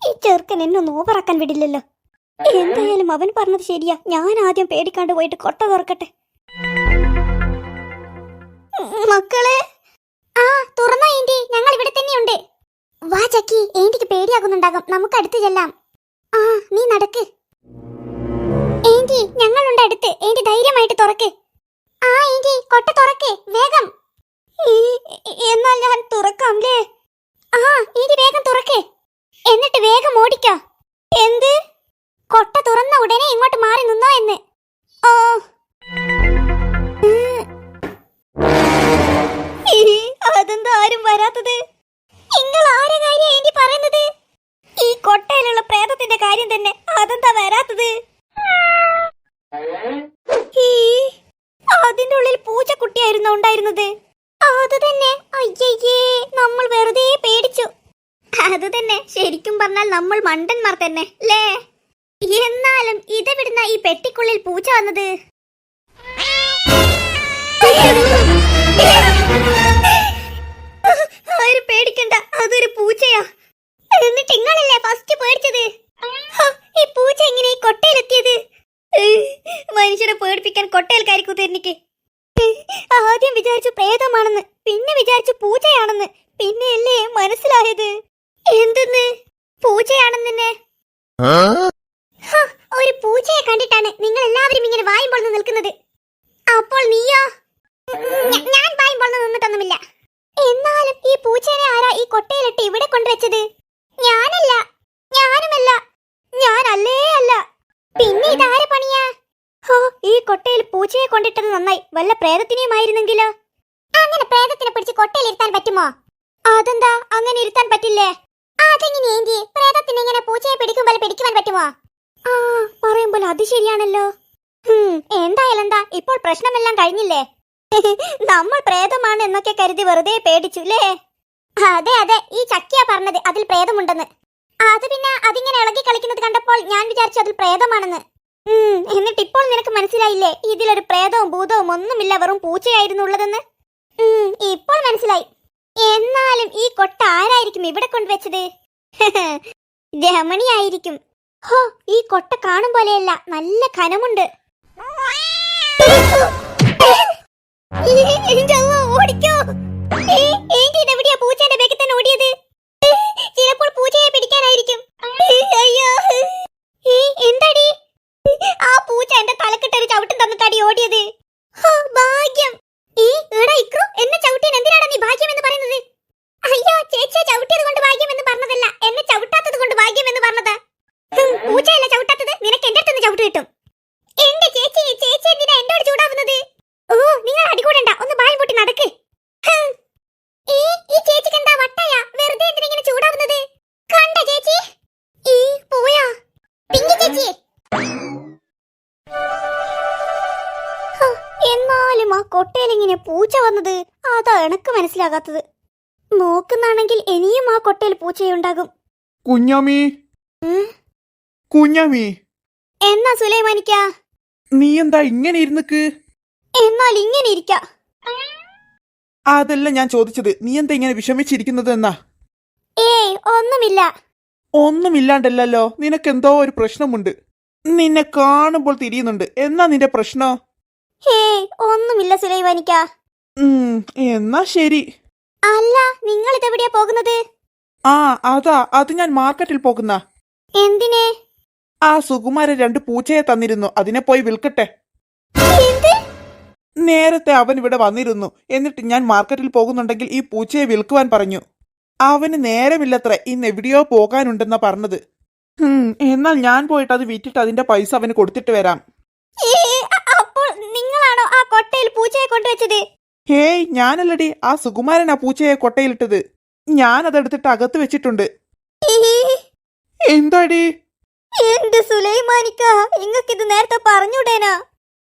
ഈ ചെറുക്കൻ എന്നൊന്ന് ഓവറാക്കാൻ വിടില്ലല്ലോ. എന്തായാലും അവൻ പറഞ്ഞത് ശരിയാ, ഞാൻ ആദ്യം പേടിക്കാണ്ട് പോയിട്ട് കൊട്ട തുറക്കട്ടെ. മക്കളെ, തുറന്നോ ഏന്റി? ഞങ്ങൾ ഇവിടെ തന്നെയുണ്ട്. വാ ചക്കി, ഏന്റിക്ക് പേടിയാകുന്നുണ്ടാകും, നമുക്ക് അടുത്ത് ചെല്ലാം. നീ നടക്ക്. ഏന്റി, ഞങ്ങളുണ്ട് അടുത്ത്. ഏന്റി ധൈര്യമായിട്ട് തുറക്ക്. ഏന്റി കൊട്ട തുറക്ക്, വേഗം. എന്നാൽ ഞാൻ തുറക്കാം ലേ? ഏന്റി വേഗം തുറക്ക്, എന്നിട്ട് വേഗം ഓടിക്കോ. എന്ത്? കൊട്ട തുറന്ന ഉടനെ ഇങ്ങോട്ട് മാറി നിന്നോ എന്ന്. അതെന്താ ആരും വരാത്തത്? നിങ്ങൾ ആരെ കാര്യം ഏന്റി പറയുന്നത്? ഈ കൊട്ടയിലുള്ള പ്രേതത്തിന്റെ കാര്യം തന്നെ. അതെന്താ വരാത്തത്? അതിന്റെ ഉള്ളിൽ പൂച്ചക്കുട്ടിയായിരുന്നു ഉണ്ടായിരുന്നത്. അത് തന്നെ. അയ്യേ, നമ്മൾ വെറുതെ പേടിച്ചു. അത് തന്നെ, ശരിക്കും പറഞ്ഞാൽ നമ്മൾ മണ്ടന്മാർ തന്നെ ലേ. എന്നാലും ഇതെവിടുന്ന ഈ പെട്ടിക്കുള്ളിൽ പൂച്ച വന്നത്? ആരും പേടിക്കണ്ട, അതൊരു പൂച്ചയാ. എന്നിട്ട് നിങ്ങളല്ലേ ഫസ്റ്റ് പേടിച്ചത്? ഈ പൂച്ച എങ്ങനെ ഈ കൊട്ടയിലെത്തിയത്? മനുഷ്യരെ പേടിപ്പിക്കാൻ കൊട്ടയിൽ കയറി കുതിർന്നിക്ക്. ആദ്യം വിചാരിച്ചു പ്രേതമാണെന്ന്, പിന്നെ വിചാരിച്ചു പൂച്ചയാണെന്ന്, പിന്നെയല്ലേ മനസ്സിലായത് എന്തെന്ന് പൂച്ചയാണെന്നെ. ഒരു പൂച്ചയെ കണ്ടിട്ടാണ് നിങ്ങൾ എല്ലാവരും ഇങ്ങനെ വായും പൊളന്ന് നിൽക്കുന്നത്. അപ്പോൾ നീയോ? ഞാൻ വായും പൊളന്ന് നിന്നിട്ടൊന്നുമില്ല. എന്നാലും ഈ പൂച്ചേനെ ആരാ ഈ കൊട്ടയിലിട്ട് ഇവിടെ കൊണ്ടുവച്ചത്? ഞാനല്ല, ഞാനുമല്ല, ഞാനല്ലേ അല്ല. പിന്നെ ഇതാരെ പണിയാ? ഈ കൊട്ടയിൽ പൂച്ചയെ കൊണ്ടിട്ടത് നന്നായി, വല്ല പ്രേതത്തിനെയുമായിരുന്നെങ്കിലോ? അങ്ങനെ പ്രേതത്തിനെ പിടിച്ച് കൊട്ടയിൽ ഇരുത്താൻ പറ്റുമോ? അതെന്താ അങ്ങനെ ഇരുത്താൻ പറ്റില്ലേ? അതെങ്ങനെ ഏന്റി? പ്രേതത്തിന് ഇങ്ങനെ പൂച്ചയെ പിടിക്കുമ്പോൾ പിടിക്കുവാൻ പറ്റുമോ? പറയുമ്പോൾ അത് ശരിയാണല്ലോ. എന്തായാലും എന്താ ഇപ്പോൾ പ്രശ്നമെല്ലാം കഴിഞ്ഞില്ലേ? നമ്മൾ പ്രേതമാണ് എന്നൊക്കെ കരുതി വെറുതെ പേടിച്ചു അല്ലേ? അതെ അതെ, ഈ ചക്കിയാ പറഞ്ഞത് അതിൽ പ്രേതമുണ്ടെന്ന്. അത് പിന്നെ അതിങ്ങനെ ഇളകി കളിക്കുന്നത് കണ്ടപ്പോൾ ഞാൻ വിചാരിച്ചു അതിൽ പ്രേതമാണെന്ന്. എന്നിട്ട് ഇപ്പോൾ നിനക്ക് മനസ്സിലായില്ലേ ഇതിലൊരു പ്രേതവും ഭൂതവും ഒന്നുമില്ല, വെറും പൂച്ചയായിരുന്നു ഉള്ളതെന്ന്? ഇപ്പോൾ മനസ്സിലായി. എന്നാലും ഈ കൊട്ട ആരായിരിക്കും ഇവിടെ കൊണ്ടുവച്ചത്? രമണിയായിരിക്കും. ഹോ, ഈ കൊട്ട കാണും പോലെയല്ല, നല്ല ഖനമുണ്ട്. ഓടിക്കോ! എവിടെയാ പൂച്ചയുടെ ബേക്കിൽ തന്നെ ഓടിയത്? ചിലപ്പോൾ പൂച്ചയെ പിടിക്കാനായിരിക്കും. അയ്യോ, എന്താടി? ആ പൂച്ച എന്റെ തലക്കിട്ടൊരു ചവിട്ടും തന്നിട്ടാടി ഓടിയത്. ഭാഗ്യം. എന്നെ ചവിട്ടിയാൻ എന്തിനാണ് നീ ഭാഗ്യം എന്ന് പറയുന്നത്? അയ്യോ, ചേച്ചിയെ ചവിട്ടിയത് കൊണ്ട് ഭാഗ്യം എന്ന് പറഞ്ഞതല്ല, എന്നെ ചവിട്ടാത്തത് കൊണ്ട് ഭാഗ്യം എന്ന് പറഞ്ഞതാ. പൂച്ചയല്ല ചവിട്ടാത്തത്, നിനക്ക് എന്റെ അടുത്ത് ചവിട്ട് കിട്ടും. എന്റെ ചേച്ചി എന്തിനാ എന്നോട് ചൂടാവുന്നത്? ഓ, നിങ്ങൾ അടികൂടണ്ട, ഒന്ന് ബാൽ പൊട്ടി നടക്ക്. ഈ ചേച്ചിക്ക് എന്താ വട്ടായ? വെറുതെ എന്തിനാ ഇങ്ങനെ ചൂടാവുന്നത്? കണ്ട ചേച്ചി? പോയാ പിങ്കി ചേച്ചി? എന്നാലും ആ കൊട്ടയിൽ ഇങ്ങനെ പൂച്ച വന്നത് അതാ എനക്ക് മനസ്സിലാകാത്തത്. നോക്കുന്നാണെങ്കിൽ ഇനിയും ആ കൊട്ടയിൽ പൂച്ചയുണ്ടാകും. കുഞ്ഞാമി, കുഞ്ഞാമി, എന്നാ സുലൈമാനിക്ക? നീ എന്താ ഇങ്ങനെ ഇരുന്നിക്ക്? എന്നാൽ ഇങ്ങനെ ഇരിക്ക. അതല്ല ഞാൻ ചോദിച്ചത്, നീ എന്താ ഇങ്ങനെ വിഷമിച്ചിരിക്കുന്നത് എന്നാ? ഒന്നുമില്ല. ഒന്നുമില്ലാണ്ടല്ലോ, നിനക്കെന്തോ ഒരു പ്രശ്നമുണ്ട്. നിന്നെ കാണുമ്പോൾ തിരിയുന്നുണ്ട്. എന്നാ നിന്റെ പ്രശ്നം? ഒന്നുമില്ല സുലൈമാനിക്ക. എന്നാ ശരി. അല്ല, നിങ്ങൾ ഇതെവിടെയാ പോകുന്നത്? അത് ഞാൻ മാർക്കറ്റിൽ പോകുന്ന. എന്തിനെ? ആ സുകുമാരൻ 2 പൂച്ചയെ തന്നിരുന്നു, അതിനെ പോയി വിൽക്കട്ടെ. നേരത്തെ അവൻ ഇവിടെ വന്നിരുന്നു. എന്നിട്ട് ഞാൻ മാർക്കറ്റിൽ പോകുന്നുണ്ടെങ്കിൽ ഈ പൂച്ചയെ വിൽക്കുവാൻ പറഞ്ഞു. അവന് നേരമില്ലത്രേ, ഇന്ന് എവിടെയോ പോകാനുണ്ടെന്നാ പറഞ്ഞത്. എന്നാൽ ഞാൻ പോയിട്ട് അത് വിറ്റിട്ട് അതിന്റെ പൈസ അവന് കൊടുത്തിട്ട് വരാം. അപ്പോൾ നിങ്ങളാണോ ആ കൊട്ടയിൽ പൂച്ചയെ കൊണ്ടുവച്ചത്? ഹേയ്, ഞാനല്ലടി, ആ സുകുമാരൻ ആ പൂച്ചയെ കൊട്ടയിലിട്ടത്. ഞാൻ അതെടുത്തിട്ട് അകത്ത് വെച്ചിട്ടുണ്ട്. എന്താടി? എന്റെ സുലൈമാനിക്ക, നിങ്ങൾക്കിത് നേരത്തെ പറഞ്ഞൂടേനാ?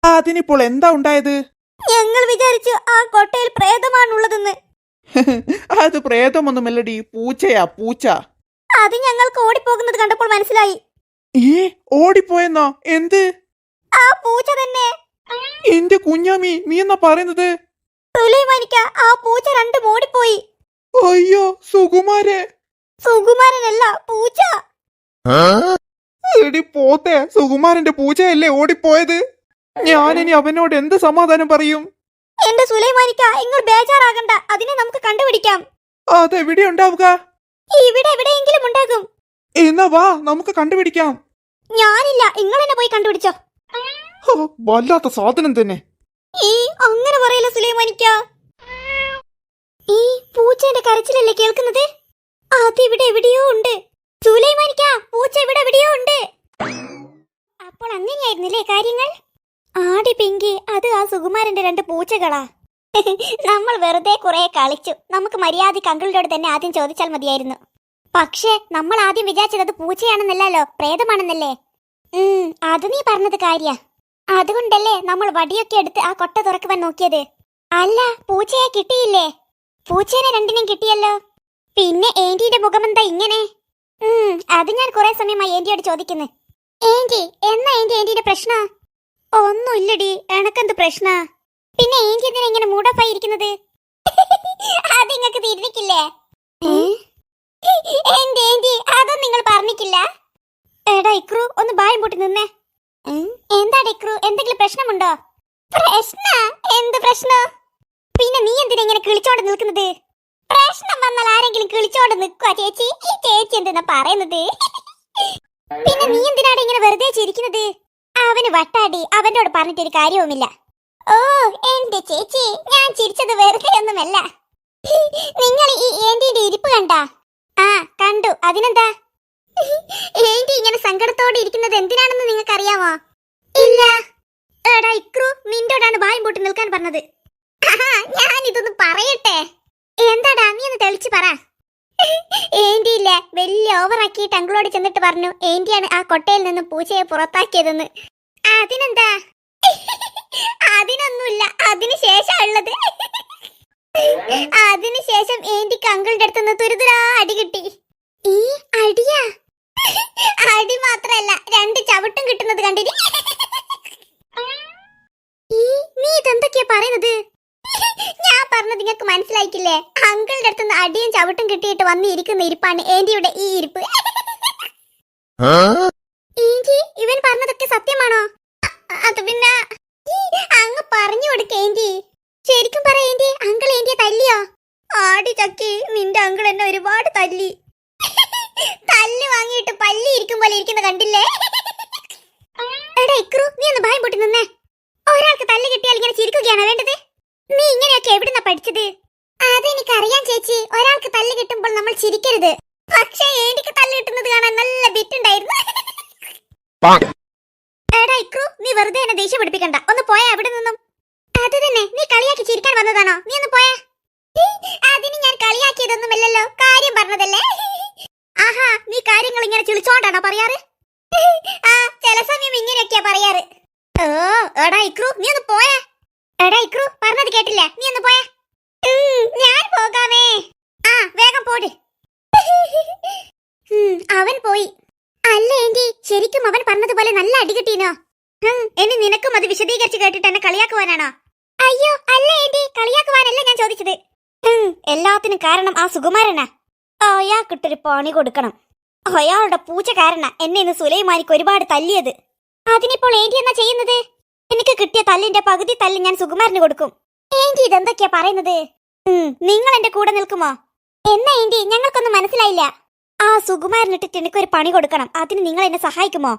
അതിനിപ്പോൾ എന്താ ഉണ്ടായത്? ഞങ്ങൾ വിചാരിച്ചു ആ കൊട്ടയിൽ പ്രേതമാണുള്ളതെന്ന്. അത് പ്രേതമൊന്നുമല്ലടി, പൂച്ചയാ, പൂച്ച. അത് ഞങ്ങൾക്ക് ഓടിപ്പോകുന്നത് കണ്ടപ്പോൾ മനസ്സിലായി. ഓടിപ്പോയെന്നോ? എന്ത്? ആ പൂച്ച തന്നെ. എന്റെ കുഞ്ഞാമി, നീ എന്നാ പറയുന്നത്? സുലൈമാനിക്ക, ആ പൂച്ച 2 ഓടിപ്പോയി. അയ്യോ, സുകുമാരനല്ല, പൂച്ച. എടി പോത്തെ, സുകുമാരന്റെ പൂച്ചയല്ലേ ഓടിപ്പോയത്? ഞാനിനി അവനോട് എന്ത് സമാധാനം പറയും? എന്റെ സുലൈമാനിക്ക, നിങ്ങൾ ബേജാറാകണ്ട, അതിനെ നമുക്ക് കണ്ടുപിടിക്കാം. അതെവിടെ ഉണ്ടാവുക? ഇവിടെ എവിടെയെങ്കിലും ഉണ്ടാകും. എന്നാ വാ, നമുക്ക് കണ്ടുപിടിക്കാം. ഞാനില്ല, നിങ്ങൾ എന്നെ പോയി കണ്ടുപിടിച്ചോ. വല്ലാത്ത സാധനം തന്നെ. അങ്ങനെ പറയല്ല സുലൈമാനിക്ക. ഈ പൂച്ചയുടെ കരച്ചിലല്ലേ കേൾക്കുന്നത്? അതിവിടെ എവിടെയോ ഉണ്ട്. സുലൈമാനിക്ക, പൂച്ച ഇവിടെ എവിടെയോ ഉണ്ട്. അപ്പോൾ അങ്ങനെയായിരുന്നില്ലേ കാര്യങ്ങൾ? ആടി പിങ്കി, അത് ആ സുകുമാരന്റെ 2 പൂച്ചകളാ. നമ്മൾ വെറുതെ കുറെ കളിച്ചു. നമുക്ക് മര്യാദയ്ക്ക് അങ്കിളിനോട് തന്നെ ആദ്യം ചോദിച്ചാൽ മതിയായിരുന്നു. പക്ഷേ നമ്മൾ ആദ്യം വിചാരിച്ചത് അത് പൂച്ചയാണെന്നല്ലോ, പ്രേതമാണെന്നല്ലേ. അത് നീ പറഞ്ഞത് കാര്യ. അതുകൊണ്ടല്ലേ നമ്മൾ വടിയൊക്കെ എടുത്ത് ആ കൊട്ട തുറക്കുവാൻ നോക്കിയത്. അല്ല, പൂച്ചയെ കിട്ടിയില്ലേ? പൂച്ചേനെ 2നെയും കിട്ടിയല്ലോ. പിന്നെ ഏന്റിയുടെ മുഖമെന്താ ഇങ്ങനെ? അത് ഞാൻ കുറെ സമയമായി ഏന്റിയോട് ചോദിക്കുന്നു. എന്നാ ഏന്റിയുടെ പ്രശ്ന? ഒന്നുമില്ലടി, എനക്കെന്ത് പ്രശ്ന? പിന്നെ ഏന്റി എന്തിനാ ഇങ്ങനെ മൂഡോഫായി ഇരിക്കുന്നത്? അത് നിങ്ങൾക്ക് തിരിക്കില്ലേ? ഏന്റി, അതൊന്നും നിങ്ങൾ പറഞ്ഞിട്ടില്ല. എടാ ഇക്രു, ഒന്ന് ബായം പൊട്ടി നിന്നേ. എന്താ ഇക്രു, എന്തെങ്കിലും പ്രശ്നമുണ്ടോ? എന്ത് പ്രശ്നം? പിന്നെ നീ എന്തിനാ ഇങ്ങനെ കിളിച്ചോണ്ട് നിൽക്കുന്നത്? പ്രശ്നം വന്നാൽ ആരെങ്കിലും കിളിച്ചോണ്ട് നിൽക്കുക ചേച്ചി? ഈ ചേച്ചി എന്തെന്നാ പറയുന്നത്? പിന്നെ നീ എന്തിനാണ് ഇങ്ങനെ വെറുതെ ചിരിക്കുന്നത്? അവന് വട്ടാടി, അവനോട് പറഞ്ഞിട്ടൊരു കാര്യവുമില്ല. ഓ എന്റെ ചേച്ചി, ഞാൻ ചിരിച്ചത് വെറുതെ ഒന്നുമല്ല. നിങ്ങൾ ഈ ഏന്റിയുടെ ഇരിപ്പ് കണ്ടാ? കണ്ടു. അതിനെന്താ? ഏന്റി ഇങ്ങനെ സങ്കടത്തോടെ ഇരിക്കുന്നത് എന്തിനാണെന്ന് നിങ്ങൾക്ക് അറിയാമോ? ഇല്ല. എടാ ഇക്രു, നിന്റോടാണ് വായും പൊട്ടി നിൽക്കാൻ പറഞ്ഞത്. ഞാൻ ഇതൊന്ന് പറയട്ടെ. എന്താടാ, നീ ഒന്ന് തെളിച്ച് പറ. ഏന്റി ഇല്ലേ, വലിയ ഓവറാക്കിയിട്ട് അങ്കിളോട് ചെന്നിട്ട് പറഞ്ഞു ഏന്റിയാണ് ആ കൊട്ടയിൽ നിന്ന് പൂച്ചയെ പുറത്താക്കിയതെന്ന്. അതിനെന്താ? അതിനൊന്നുമില്ല, അതിനുശേഷം ഉള്ളത്. അതിനുശേഷം ഏന്റിക്ക് അങ്കിളിന്റെ അടുത്തുനിന്ന് തുരുതുരാ അടി കിട്ടി. ഈ അടിയാ? അടി മാത്രല്ല, 2 ചവിട്ടും കിട്ടുന്നത് കണ്ടിന്. നീ ഇതെന്തൊക്കെയാ പറയുന്നത്? ഞാൻ പറഞ്ഞത് നിങ്ങൾക്ക് മനസ്സിലായിക്കില്ലേ? അങ്കിളിന്റെ അടുത്തുനിന്ന് അടിയും ചവിട്ടും കിട്ടിയിട്ട് വന്നിരിക്കുന്ന ഇരിപ്പാണ് ഏന്റിയുടെ ഈ ഇരിപ്പ്. ഏന്റി, ഇവൻ പറഞ്ഞതൊക്കെ സത്യമാണോ? അത് പിന്നെ അങ്ങ് പറഞ്ഞു കൊടുക്ക ഏന്റി. ശരിക്കും പറ ഏന്റി, അങ്കിൾ ഏന്റിയെ തല്ലിയോ? ആടി ചക്കി, നിന്റെ അങ്കിൾ എന്നെ ഒരുപാട് തല്ലി. തല്ല് വാങ്ങിയിട്ട് പല്ലി ഇരിക്കും പോലെ ഇരിക്കുന്ന കണ്ടില്ലേ? എടാ ഇക്രു, നീ ഒന്ന് ഭയം പൊട്ടി നിന്നേ. ഒരാൾക്ക് തല്ല് കിട്ടിയാൽ ഇങ്ങനെ ചിരിക്കുകയാണോ വേണ്ടത്? നീ ഇങ്ങനെയൊക്കെ എവിടുന്നാ പഠിച്ചത്? അതെനിക്കറിയാം ചേച്ചി, ഒരാൾക്ക് തല്ല് കിട്ടുമ്പോൾ നമ്മൾ ചിരിക്കരുത്. പക്ഷേ എനിക്ക് തല്ല് കിട്ടുന്നത് കാണാൻ നല്ല ബിറ്റുണ്ടായിരുന്നു. എടാ ഇക്രു, നീ വെറുതെ എന്നെ ദേഷ്യം പിടിപ്പിക്കണ്ട. ഒന്ന് പോയാ അവിടെ നിന്നും. അത് തന്നെ, നീ കളിയാക്കി ചിരിക്കാൻ വന്നതാണോ? നീ ഒന്ന് പോയാ. അതിന് ഞാൻ കളിയാക്കിയതൊന്നുമല്ലല്ലോ, കാര്യം പറഞ്ഞതല്ലേ. ആഹാ, നീ കാര്യങ്ങൾ ഇങ്ങനെ ചിളിച്ചോണ്ടാണോ പറയാറ്? ആ, ചില സമയം ഇങ്ങനെയൊക്കെയാ പറയാറ്. ഓ, എടാ ഇക്രു, നീ ഒന്ന് പോയാ. എടാ ഇക്രു, പറഞ്ഞത് കേട്ടില്ല, നീ ഒന്ന് പോയാ. ഞാൻ പോകാമേ. ആ, വേഗം പോട്. അവൻ പോയി. അല്ല ഏന്റി, ശരിക്കും അവൻ പറഞ്ഞതുപോലെ നല്ല അടി കിട്ടീനോ? ഇനി നിനക്കും അത് വിശദീകരിച്ച് കേട്ടിട്ട് എന്നെ കളിയാക്കുവാനാണോ? അയ്യോ അല്ല ഏന്റി, കളിയാക്കുവാനല്ല ഞാൻ ചോദിച്ചത്. എല്ലാത്തിനും കാരണം ആ സുകുമാരനാ. അയാൾക്കിട്ടൊരു പണി കൊടുക്കണം. അയാളുടെ പൂച്ച കാരണ എന്നെ ഇന്ന് സുലൈമാനിക്ക് ഒരുപാട് തല്ലിയത്. അതിനിപ്പോൾ ഏന്റി എന്നാ ചെയ്യുന്നത്? എനിക്ക് കിട്ടിയ തല്ലിന്റെ പകുതി തല്ല് ഞാൻ സുകുമാരന് കൊടുക്കും. ഏന്റി ഇതെന്തൊക്കെയാ പറയുന്നത്? നിങ്ങൾ എന്റെ കൂടെ നിൽക്കുമോ? എന്നാ ഏന്റി, ഞങ്ങൾക്കൊന്നും മനസ്സിലായില്ല. ആ സുകുമാരനിട്ടിട്ട് എനിക്കൊരു പണി കൊടുക്കണം. അതിന് നിങ്ങൾ എന്നെ സഹായിക്കുമോ?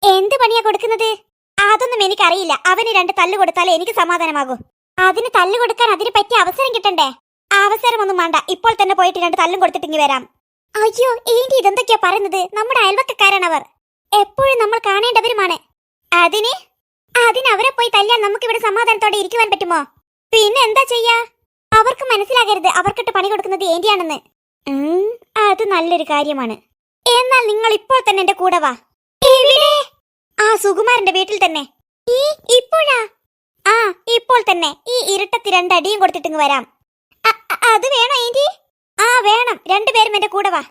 എന്ത് പണിയാ കൊടുക്കുന്നത്? അതൊന്നും എനിക്കറിയില്ല. അവന് 2 തല്ല് കൊടുത്താലേ എനിക്ക് സമാധാനമാകൂ. അതിന് തല്ല് കൊടുക്കാൻ അതിന് പറ്റിയ അവസരം കിട്ടണ്ടേ? അവസരമൊന്നും വേണ്ട, ഇപ്പോൾ തന്നെ പോയിട്ട് 2 തല്ലും കൊടുത്തിട്ടിങ്ങി വരാം. അയ്യോ ഏന്റി, ഇതെന്തൊക്കെയാ പറയുന്നത്? നമ്മുടെ അയൽവക്കക്കാരാണവർ, എപ്പോഴും നമ്മൾ കാണേണ്ടവരുമാണ്. അതിന് അവരെ പോയി തല്ലാൻ നമുക്കിവിടെ സമാധാനത്തോടെ ഇരിക്കുവാൻ പറ്റുമോ? പിന്നെ എന്താ ചെയ്യാ? അവർക്ക് മനസ്സിലാകരുത് അവർക്കിട്ട് പണി കൊടുക്കുന്നത് ഏന്റിയാണെന്ന്. അത് നല്ലൊരു കാര്യമാണ്. എന്നാൽ നിങ്ങൾ ഇപ്പോൾ തന്നെ എന്റെ കൂടെ വാ. എവിടെ? ആ സുകുമാരന്റെ വീട്ടിൽ തന്നെ. ഇപ്പോഴാ? ആ, ഇപ്പോൾ തന്നെ. ഈ ഇരുട്ടത്തി 2 അടിയും കൊടുത്തിട്ടിങ്ങ് വരാം. അത് വേണോ ഏന്റി? ആ വേണം. 2 പേരും എന്റെ കൂടെ വാ.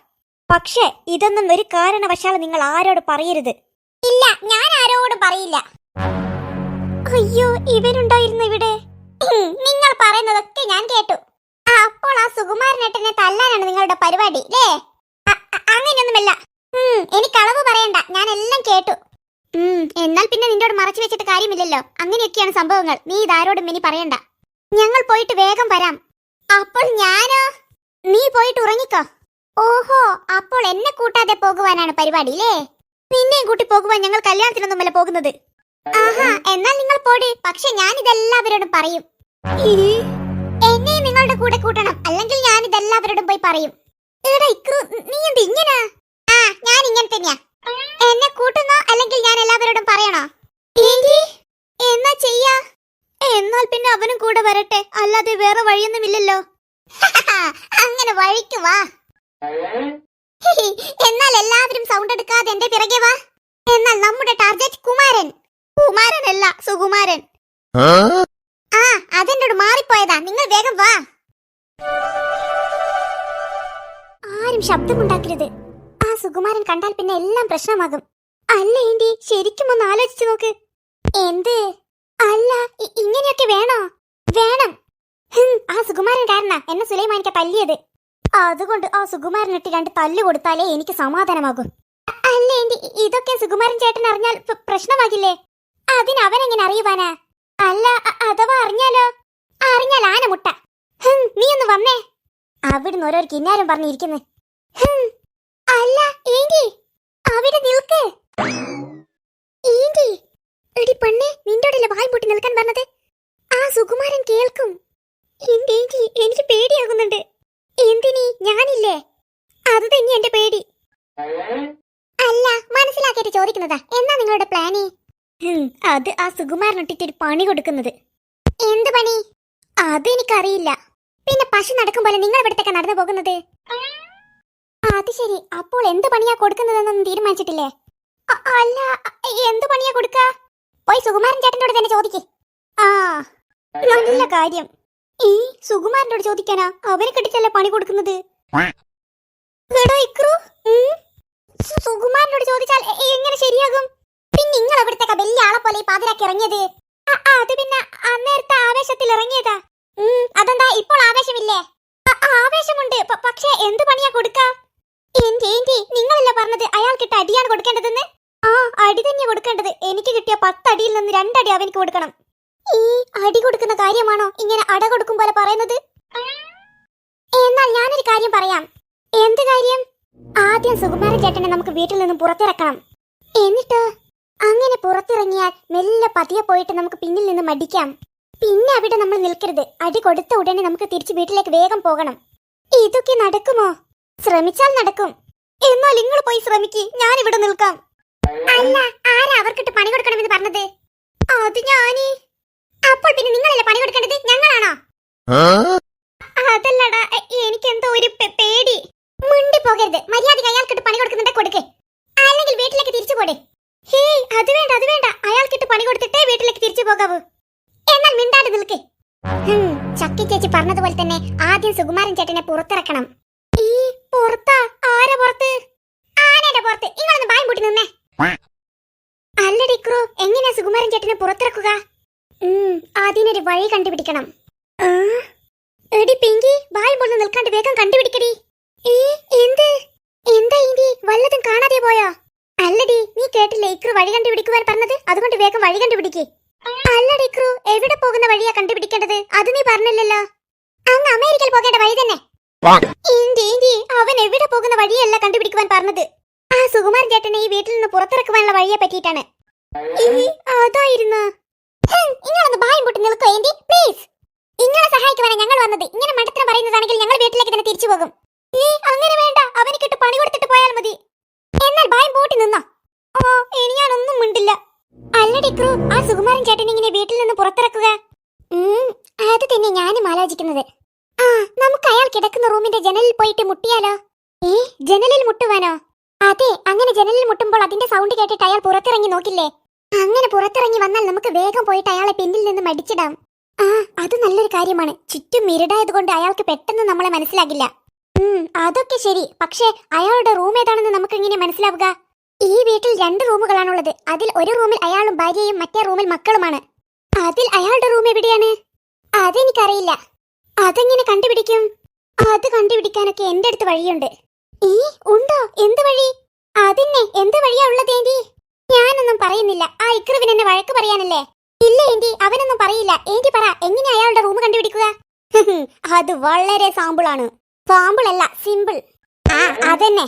പക്ഷേ ഇതൊന്നും ഒരു കാരണവശാലും നിങ്ങൾ ആരോട് പറയരുത്. ഇല്ല, ഞാൻ ആരോടും പറയില്ല. അയ്യോ, ഇവനുണ്ടായിരുന്നു ഇവിടെ. നിങ്ങൾ പറയുന്നതൊക്കെ ഞാൻ കേട്ടു. അപ്പോൾ ആ സുകുമാരനേട്ടനെ തല്ലാനാണ് നിങ്ങളുടെ പരിപാടി അല്ലേ? അങ്ങനെയൊന്നുമല്ല. എനിക്ക് അളവ് പറയണ്ട, ഞാൻ എല്ലാം കേട്ടു. എന്നാൽ പിന്നെ നിന്നോട് മറച്ചു വെച്ചിട്ട് കാര്യമില്ലല്ലോ. അങ്ങനെയൊക്കെയാണ് സംഭവങ്ങൾ. നീ ഇതാരോടും ഇനി പറയണ്ട. ഞങ്ങൾ പോയിട്ട് വേഗം വരാം. അപ്പോൾ ഞാനോ? നീ പോയിട്ട് ഉറങ്ങിക്കോ. ഓഹോ, അപ്പോൾ എന്നെ കൂട്ടാതെ പോകുവാനാണ് പരിപാടി അല്ലേ? നിന്നെയും കൂട്ടി പോകുവാൻ ഞങ്ങൾ കല്യാണത്തിനൊന്നുമല്ല പോകുന്നത്. ആഹാ, എന്നാൽ നിങ്ങൾ പോടി. പക്ഷെ ഞാൻ ഇതെല്ലാവരോടും പറയും. എന്നെ നിങ്ങളുടെ കൂടെ കൂട്ടണം, അല്ലെങ്കിൽ ഞാൻ ഇതെല്ലാവരോടും പോയി പറയും. എടാ ഇക്രു, നീ എന്ത് ഇങ്ങനെ? ആ, ഞാൻ ഇങ്ങനെ തന്നെയാ. എന്നെ കൂട്ടുന്നോ അല്ലെങ്കിൽ ഞാൻ എല്ലാവരോടും പറയണോ? എന്നാ ചെയ്യാ? എന്നാൽ പിന്നെ അവനും കൂടെ വരട്ടെ, അല്ലാതെ വേറെ വഴിയൊന്നുമില്ലല്ലോ. അങ്ങനെ വഴിക്ക് വാ. എന്നാൽ എല്ലാവരും സൗണ്ട് എടുക്കാതെ എന്റെ പിറകെ വാ. എന്നാൽ നമ്മുടെ ടാർഗറ്റ് കുമാരനല്ല, സുകുമാരൻ. ആ, അതെന്നോട് മാറിപ്പോയതാ. നിങ്ങൾ വേഗം വാ. ആരും ശബ്ദമുണ്ടാക്കരുത്. ആ സുകുമാരൻ കണ്ടാൽ പിന്നെ എല്ലാം പ്രശ്നമാകും. അല്ല ഏന്റി, ശരിക്കും ഒന്ന് ആലോചിച്ചു നോക്ക്. എന്ത്? അല്ല, ഇങ്ങനെയൊക്കെ വേണോ? വേണം. ആ സുകുമാരൻ കാരണ എന്നെ സുലൈമാനിക്ക തല്ലിയത്. അതുകൊണ്ട് ആ സുകുമാരനിട്ട് 2 തല്ല് കൊടുത്താലേ എനിക്ക് സമാധാനമാകും. അല്ല ഏന്റി, ഇതൊക്കെ സുകുമാരൻ ചേട്ടൻ അറിഞ്ഞാൽ പ്രശ്നമാകില്ലേ? അതിനവനെങ്ങനെ അറിയുവാനാ? അല്ല, അഥവാ അറിഞ്ഞാലോ? അറിഞ്ഞാൽ ആന മുട്ട. നീ ഒന്ന് വന്നേ. അവിടുന്ന് ഓരോ കിന്നാരം പറഞ്ഞിരിക്കുന്നു. അല്ല ഏന്റി, അവിടെ നിൽക്ക്. ഏന്റി, എടി പെണ്ണെ, നിന്റോടല്ലേ വായും പൊട്ടി നിൽക്കാൻ പറഞ്ഞത്? ആ സുകുമാരൻ കേൾക്കും. ഏന്റി, എനിക്ക് പേടിയാകുന്നുണ്ട്. എന്തിനീ? ഞാനില്ലേ? അത് തന്നെ എന്റെ പേടി. അല്ല, മനസ്സിലാക്കിയിട്ട് ചോദിക്കുന്നതാ. എന്നാ നിങ്ങളുടെ പ്ലാന്? അത് ആ സുകുമാരനിട്ടിട്ടൊരു പണി കൊടുക്കുന്നത്. എന്ത് പണി? അതെനിക്കറിയില്ല. പിന്നെ പശു നടക്കും പോലെ നിങ്ങൾ ഇവിടത്തേക്ക് നടന്നു പോകുന്നത്? അത് ശരി. അപ്പോൾ എന്ത് പണിയാ കൊടുക്കുന്നതെന്നൊന്നും തീരുമാനിച്ചിട്ടില്ലേ? അല്ല, എന്ത് പണിയാ കൊടുക്ക? പോയി സുകുമാരൻ ചേട്ടനോട് തന്നെ ചോദിക്ക്. ആ നല്ല കാര്യം. ഈ സുകുമാരനോട് ചോദിക്കാനാ അവനെ കെട്ടിച്ചല്ലേ പണി കൊടുക്കുന്നത്. എടോ ഇക്രു, സുകുമാരനോട് ചോദിച്ചാൽ എങ്ങനെ ശരിയാകും? പിന്നെ നിങ്ങൾ അവിടുത്തെ വലിയ ആളെ പോലെ ഈ പാതിരാക്കി ഇറങ്ങിയത്? അത് പിന്നെ അന്നേരത്തെ ആവേശത്തിൽ ഇറങ്ങിയതാ. അതെന്താ ഇപ്പോൾ ആവേശമില്ലേ? ആവേശമുണ്ട്, പക്ഷേ എന്ത് പണിയാ കൊടുക്കാ? ഏന്റി നിങ്ങളല്ല പറഞ്ഞത് അയാൾക്കിട്ട് അടിയാണ് കൊടുക്കേണ്ടതെന്ന്? ആ അടി തന്നെ കൊടുക്കേണ്ടത്. എനിക്ക് കിട്ടിയ 10 അടിയിൽ നിന്ന് 2 അടി അവനിക്ക് കൊടുക്കണം. ഈ അടി കൊടുക്കുന്ന കാര്യമാണോ ഇങ്ങനെ അട കൊടുക്കും പോലെ പറയുന്നത്? എന്നാൽ ഞാനൊരു കാര്യം പറയാം. എന്ത് കാര്യം? ആദ്യം സുകുമാരൻ ചേട്ടനെ നമുക്ക് വീട്ടിൽ നിന്ന് പുറത്തിറക്കണം. എന്നിട്ട് അങ്ങനെ പുറത്തിറങ്ങിയാൽ മെല്ലെ പതിയെ പോയിട്ട് നമുക്ക് പിന്നിൽ നിന്ന് മടിക്കാം. പിന്നെ അവിടെ നമ്മൾ നിൽക്കരുത്. അടി കൊടുത്ത ഉടനെ നമുക്ക് തിരിച്ച് വീട്ടിലേക്ക് വേഗം പോകണം. ഇതൊക്കെ നടക്കുമോ? ശ്രമിച്ചാൽ നടക്കും. എന്നാൽ നിങ്ങൾ പോയി ശ്രമിക്ക്, ഞാൻ ഇവിടെ നിൽക്കാം. അല്ല, ആരാ അവർക്കിട്ട് പണി കൊടുക്കണമെന്ന് പറഞ്ഞത്? അത് ഞാനീ. അപ്പോൾ പിന്നെ നിങ്ങളല്ലേ പണി കൊടുക്കേണ്ടത്, ഞങ്ങളാണോ? അതല്ലടാ, എനിക്ക് എന്തോ ഒരു പേടി. മുണ്ടി പോകരുത്. മര്യാദയ്ക്ക് അയാൾക്കിട്ട് പണി കൊടുക്കുന്നുണ്ടെ കൊടുക്ക്, അല്ലെങ്കിൽ വീട്ടിലേക്ക് തിരിച്ചു പോടെ. ഹേയ്, അത് വേണ്ട, അത് വേണ്ട. അയാൾക്കിട്ട് പണി കൊടുത്തിട്ടേ വീട്ടിലേക്ക് തിരിച്ചു പോകാവൂ. എന്നാൽ മിണ്ടാണ്ട് നിൽക്ക്. ചക്കി ചേച്ചി പറഞ്ഞതുപോലെ തന്നെ ആദ്യം സുകുമാരൻ ചേട്ടനെ പുറത്തിറക്കണം. ഈ പുറത്താ? ആരെ പുറത്ത്? ആനയുടെ പുറത്ത്. നിങ്ങളൊന്ന് ബായും പൂട്ടി നിന്നേ. അല്ലടി ക്രൂ, എങ്ങനെയാ സുകുമാരൻ ചേട്ടനെ പുറത്തിറക്കുക? അതിനൊരു വഴി കണ്ടുപിടിക്കണം. എടി പിങ്കി, ബായും പൊളിന്ന് നിൽക്കാണ്ട് വേഗം കണ്ടുപിടിക്കടി. എന്താ ഇനി വല്ലതും കാണാതെ പോയോ? അല്ലടി, നീ കേട്ടില്ലേ ഇക്രു വഴി കണ്ടുപിടിക്കുവാൻ പറഞ്ഞത്? അതുകൊണ്ട് വേഗം വഴി കണ്ടുപിടിക്ക്. അല്ലടി ഇക്രു, എവിടെ പോകുന്ന വഴിയാ കണ്ടുപിടിക്കേണ്ടത്? അത് നീ പറഞ്ഞില്ലല്ലോ. അങ്ങ് അമേരിക്കയിൽ പോകേണ്ട വഴി തന്നെ. അവൻ എവിടെ പോകുന്ന വഴിയല്ല കണ്ടുപിടിക്കുവാൻ പറഞ്ഞത്. ആ സുകുമാരൻ ചേട്ടനെ ഈ വീട്ടിൽ നിന്ന് പുറത്തിറക്കുവാനുള്ള വഴിയെ പറ്റിയിട്ടാണ്. അതായിരുന്നു. ഇങ്ങളൊന്ന് ബായും പൊട്ടി നിൽക്കോ ഏന്റി, പ്ലീസ്. ഇങ്ങളെ സഹായിക്കുവാനാണ് ഞങ്ങൾ വന്നത്. ഇങ്ങനെ മണ്ടത്തരം പറയുന്നതാണെങ്കിൽ ഞങ്ങൾ വീട്ടിലേക്ക് തന്നെ തിരിച്ചു പോകും. അങ്ങനെ വേണ്ട, അവനിക്കിട്ട് പണി കൊടുത്തിട്ട് പോയാൽ മതി. എന്നാൽ ബായും പൂട്ടി നിന്നോ? ഇനി ഞാനൊന്നും മിണ്ടില്ല. അല്ലടി ക്രൂ, ആ സുകുമാരൻ ചേട്ടൻ ഇങ്ങനെ വീട്ടിൽ നിന്ന് പുറത്തിറക്കുക? അത് തന്നെ ഞാനും ആലോചിക്കുന്നത്. നമുക്ക് അയാൾ കിടക്കുന്ന റൂമിന്റെ ജനലിൽ പോയിട്ട് മുട്ടിയാലോ? ജനലിൽ മുട്ടുവാനോ? അതെ, അങ്ങനെ ജനലിൽ മുട്ടുമ്പോൾ അതിന്റെ സൗണ്ട് കേട്ടിട്ട് അയാൾ പുറത്തിറങ്ങി നോക്കില്ലേ? അങ്ങനെ പുറത്തിറങ്ങി വന്നാൽ നമുക്ക് വേഗം പോയിട്ട് അയാളെ പിന്നിൽ നിന്ന് മടിച്ചിടാം. അത് നല്ലൊരു കാര്യമാണ്. ചുറ്റും ഇരുടായതുകൊണ്ട് അയാൾക്ക് പെട്ടെന്ന് നമ്മളെ മനസ്സിലാകില്ല. അതൊക്കെ ശരി, പക്ഷേ അയാളുടെ റൂം ഏതാണെന്ന് നമുക്ക് എങ്ങനെ മനസ്സിലാവുക? ഈ വീട്ടിൽ 2 റൂമുകളാണുള്ളത്. അതിൽ ഒരു റൂമിൽ അയാളും ഭാര്യയും മറ്റേ റൂമിൽ മക്കളുമാണ്. അതിൽ അയാളുടെ റൂം എവിടെയാണ്? അതെനിക്കറിയില്ല. അതെങ്ങനെ കണ്ടുപിടിക്കും? അത് കണ്ടുപിടിക്കാനൊക്കെ എന്റെ അടുത്ത് വഴിയുണ്ട്. ഉണ്ടോ? എന്ത് വഴി? അതിന്നെ എന്ത് വഴിയാ ഉള്ളത് ഏന്റി? ഞാനൊന്നും പറയുന്നില്ല. ആ ഇക്രുവിന് എന്നെ വഴക്ക് പറയാനല്ലേ? ഇല്ല ഏന്റി, അവനൊന്നും പറയില്ല. ഏന്റി പറ, എങ്ങനെ അയാളുടെ റൂം കണ്ടുപിടിക്കുക? അത് വളരെ സാമ്പിളാണ്. സാമ്പിൾ അല്ല, സിമ്പിൾ. അതന്നെ.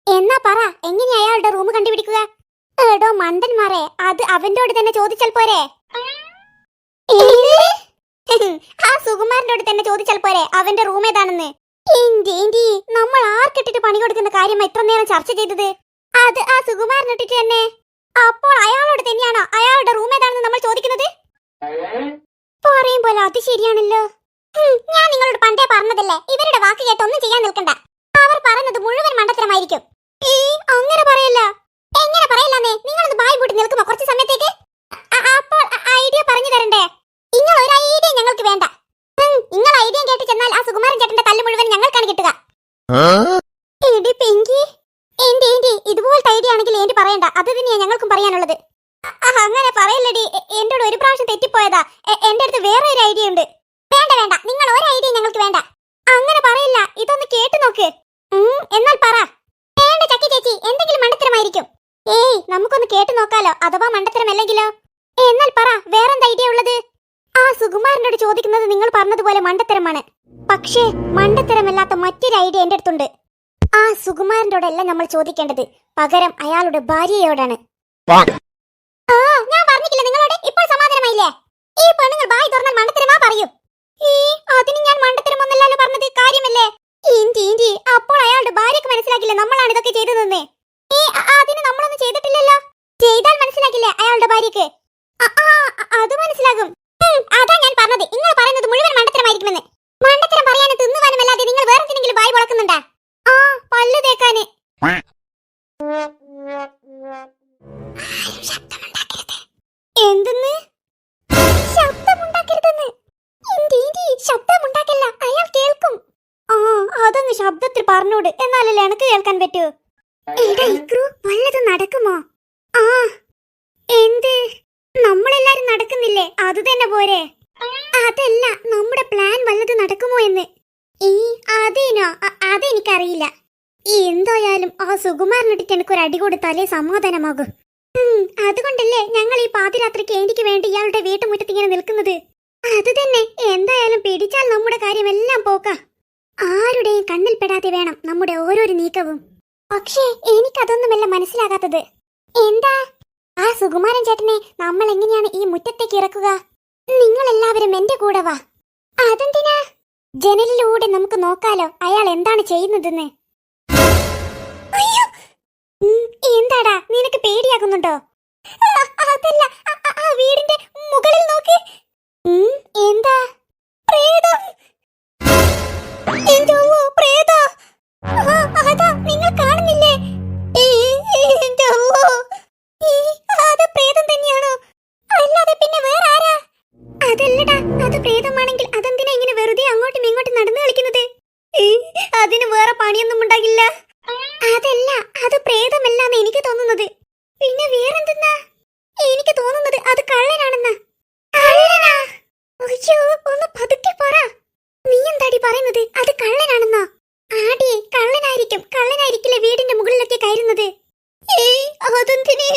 എന്നാ പറ, എങ്ങനെ അയാളുടെ റൂം കണ്ടുപിടിക്കുക? എടോ മണ്ടന്മാരെ, അത് അവന്റോട് തന്നെ ചോദിച്ചാൽ പോരെ? ആ സുകുമാരനോട് തന്നെ ചോദിച്ചാൽ പോരെ അവന്റെ റൂം ഏതാണെന്ന്? ഏന്റി, നമ്മൾ ആർക്കിട്ടിട്ട് പണി കൊടുക്കുന്ന കാര്യം ഇത്ര നേരം ചർച്ച ചെയ്തത്? അത് ആ സുകുമാരനിട്ടിട്ട് തന്നെ. അപ്പോൾ അയാളോട് തന്നെയാണോ അയാളുടെ റൂം ഏതാണെന്ന് നമ്മൾ ചോദിക്കുന്നത്? പറയും പോലെ അത് ശരിയാണല്ലോ. ഞാൻ നിങ്ങളോട് പണ്ടേ പറഞ്ഞതല്ലേ, ഇവരുടെ വാക്ക് കേട്ട് ഒന്നും ചെയ്യാൻ നിൽക്കണ്ട. അവർ പറയുന്നത് മുഴുവൻ മണ്ടത്തരമായിരിക്കും. അങ്ങനെ പറയല്ല. എങ്ങനെ പറയല്ലാന്നേ? നിങ്ങളൊന്ന് ബായ് പൂട്ടി നിൽക്കുമോ കുറച്ച് സമയത്തേക്ക്? അപ്പോൾ ഐഡിയ പറഞ്ഞു തരണ്ടേ? നിങ്ങൾ ഒരു ഐഡിയ ഞങ്ങൾക്ക് വേണ്ട. നിങ്ങൾ ഐഡിയ കേട്ട് ചെന്നാൽ ആ സുകുമാരൻ ചേട്ടന്റെ തല്ല് മുഴുവൻ ഞങ്ങൾക്കാണ് കിട്ടുക. എടി പിങ്കി, ഏന്റി ഇതുപോലത്തെ ഐഡിയ ആണെങ്കിൽ ഏന്റി പറയണ്ട. അത് തന്നെയാ ഞങ്ങൾക്കും പറയാനുള്ളത്. അങ്ങനെ പറയല്ലടി, എന്നോട് ഒരു പ്രാവശ്യം തെറ്റിപ്പോയതാ. എന്റെ അടുത്ത് വേറെ ഒരു ഐഡിയ ഉണ്ട്. വേണ്ട, നിങ്ങൾ ഒരു ഐഡിയ ഞങ്ങൾക്ക് വേണ്ട. അങ്ങനെ പറയില്ല, ഇതൊന്ന് കേട്ടു നോക്ക്. എന്നാൽ പറ. വേണ്ട ചക്കി ചേച്ചി, എന്തെങ്കിലും മണ്ടത്തരമായിരിക്കും. നമുക്കൊന്ന് കേട്ടു നോക്കാലോ, അഥവാ മണ്ടത്തരമല്ലെങ്കിലോ? എന്നാൽ പറ, വേറെന്താ ഐഡിയ ഉള്ളത്? ആ സുകുമാരനോട് ചോദിക്കുന്നത് നിങ്ങൾ പറഞ്ഞതുപോലെ മണ്ടത്തരമാണ്. പക്ഷേ മണ്ടത്തരമല്ലാത്ത മറ്റൊരു ഐഡിയ എന്റെ അടുത്തുണ്ട്. ആ സുകുമാരനോടല്ല നമ്മൾ ചോദിക്കേണ്ടത്, പകരം അയാളുടെ ഭാര്യയോടാണ്. ഞാൻ പറഞ്ഞിട്ടില്ല നിങ്ങളോട്? ഇപ്പോൾ സമാധാനമായില്ലേ? ഈ പെണ്ണുങ്ങൾ ബായ് തുറന്നാൽ മണ്ടത്തരമാ പറയൂ. അതിന് ഞാൻ മണ്ടത്തരമൊന്നല്ലോ പറഞ്ഞത്, കാര്യമല്ലേ? ഏന്റി, അപ്പോൾ അയാളുടെ ഭാര്യക്ക് മനസ്സിലാക്കില്ല നമ്മളാണ് ഇതൊക്കെ ചെയ്തതെന്ന്. അതിന് നമ്മളൊന്നും ചെയ്തിട്ടില്ലല്ലോ. ചെയ്താൽ മനസ്സിലാക്കില്ലേ അയാളുടെ ഭാര്യക്ക്? അത് മനസ്സിലാകും. അതാ ഞാൻ പറഞ്ഞത്, നിങ്ങൾ പറയുന്നത് മുഴുവൻ മണ്ടത്തരമായിരിക്കുമെന്ന്. മണ്ടത്തരം പറയാനും തിന്നുവാനുമല്ലാതെ നിങ്ങൾ വേറെ എന്തെങ്കിലും വായി വളക്കുന്നുണ്ടാ? പല്ല് തേക്കാന്. എന്ത് പറഞ്ഞോട്, എന്നാലല്ലേ എനക്ക് കേൾക്കാൻ പറ്റൂ. എടാ ഇക്രു, വല്ലതും നടക്കുമോ? ആ, എന്ത്? നമ്മളെല്ലാരും നടക്കുന്നില്ലേ, അത് തന്നെ പോരെ. അതല്ല, നമ്മുടെ പ്ലാൻ വല്ലതും നടക്കുമോ എന്ന്. അതിനോ? അതെനിക്കറിയില്ല. എന്തായാലും ആ സുകുമാരനിട്ടിട്ട് എനിക്കൊരു അടി കൊടുത്താലേ സമാധാനമാകും. അതുകൊണ്ടല്ലേ ഞങ്ങൾ ഈ പാതിരാത്രിക്ക് എനിക്ക് വേണ്ടി ഇയാളുടെ വീട്ടുമുറ്റത്ത് ഇങ്ങനെ നിൽക്കുന്നത്. അത് തന്നെ, എന്തായാലും പിടിച്ചാൽ നമ്മുടെ കാര്യമെല്ലാം പോക്കാം. ആരുടെയും കണ്ണിൽ പെടാതെ വേണം നമ്മുടെ ഓരോരോ നീക്കവും. പക്ഷേ എനിക്കതൊന്നുമല്ല മനസ്സിലാകാത്തത്. എന്താ? ആ സുകുമാരൻ ചേട്ടനെ നമ്മൾ എങ്ങനെയാണ് ഈ മുറ്റത്തേക്ക് ഇറക്കുക? നിങ്ങൾ എല്ലാവരും എന്റെ കൂടെ വാ. അതെന്തിനാ? ജനലിലൂടെ നമുക്ക് നോക്കാലോ അയാൾ എന്താണ് ചെയ്യുന്നതെന്ന്. എന്താടാ, നിനക്ക് പേടിയാകുന്നുണ്ടോ? അതല്ല, ആ വീടിന്റെ മുകളിൽ നോക്ക്. എന്താ? പ്രേതം. എന്റെ അമ്മോ, പ്രേതം. അതാ, നിങ്ങൾ കാണുന്നില്ലേ? എന്റെ അമ്മോ, അത് പ്രേതം തന്നെയാണോ? അല്ലാതെ പിന്നെ വേറെ ആരാ? അതല്ലടാ, അത് പ്രേതമാണെങ്കിൽ അതെന്തിനാ ഇങ്ങനെ വെറുതെ അങ്ങോട്ടും ഇങ്ങോട്ടും നടന്നു കളിക്കുന്നത്? അതിന് വേറെ പണിയൊന്നും ഉണ്ടാകില്ല. അതല്ല, അത് പ്രേതമല്ലാന്ന് എനിക്ക് തോന്നുന്നത്. പിന്നെ വേറെന്തെന്നാ? എനിക്ക് തോന്നുന്നത് അത് കള്ളനാണെന്നാ. കള്ളനാ? അയ്യോ, ഒന്ന് പതുക്കെ പറ. നീ എന്താടി പറയുന്നത്? അത് കള്ളനാണെന്നോ? ആടി, കള്ളനായിരിക്കില്ല വീടിന്റെ മുകളിലൊക്കെ കയറുന്നത്. അതെന്തിന്?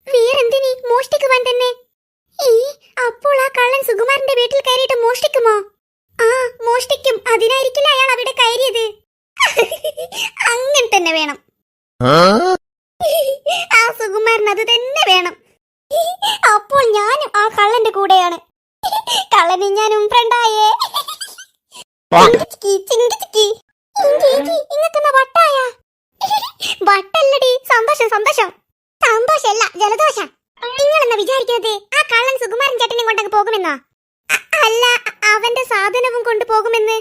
വേറെന്തിന്? മോഷ്ടിക്കുവാൻ തന്നെ. അപ്പോൾ ആ കള്ളൻ സുകുമാരന്റെ വീട്ടിൽ കയറിയിട്ട് മോഷ്ടിക്കുമോ? ആ, മോഷ്ടിക്കും. അതിനായിരിക്കില്ല അയാൾ അവിടെ കയറിയത്. അങ്ങനെ തന്നെ വേണം. ആ സുകുമാരൻ അത് തന്നെ വേണം. അപ്പോൾ ഞാനും ആ കള്ളന്റെ കൂടെയാണ്. കള്ളനും ഞാനും ഫ്രണ്ടായേ. വട്ടല്ലടി, സന്തോഷം. സന്തോഷല്ല, ജലദോഷം. നിങ്ങളെന്നാ വിചാരിക്കുന്നത് ആ കള്ളൻ സുകുമാരൻ ചേട്ടനെ കൊണ്ടങ്ങ് പോകുമെന്നോ? അല്ല, അവന്റെ സാധനവും കൊണ്ടുപോകുമെന്ന്.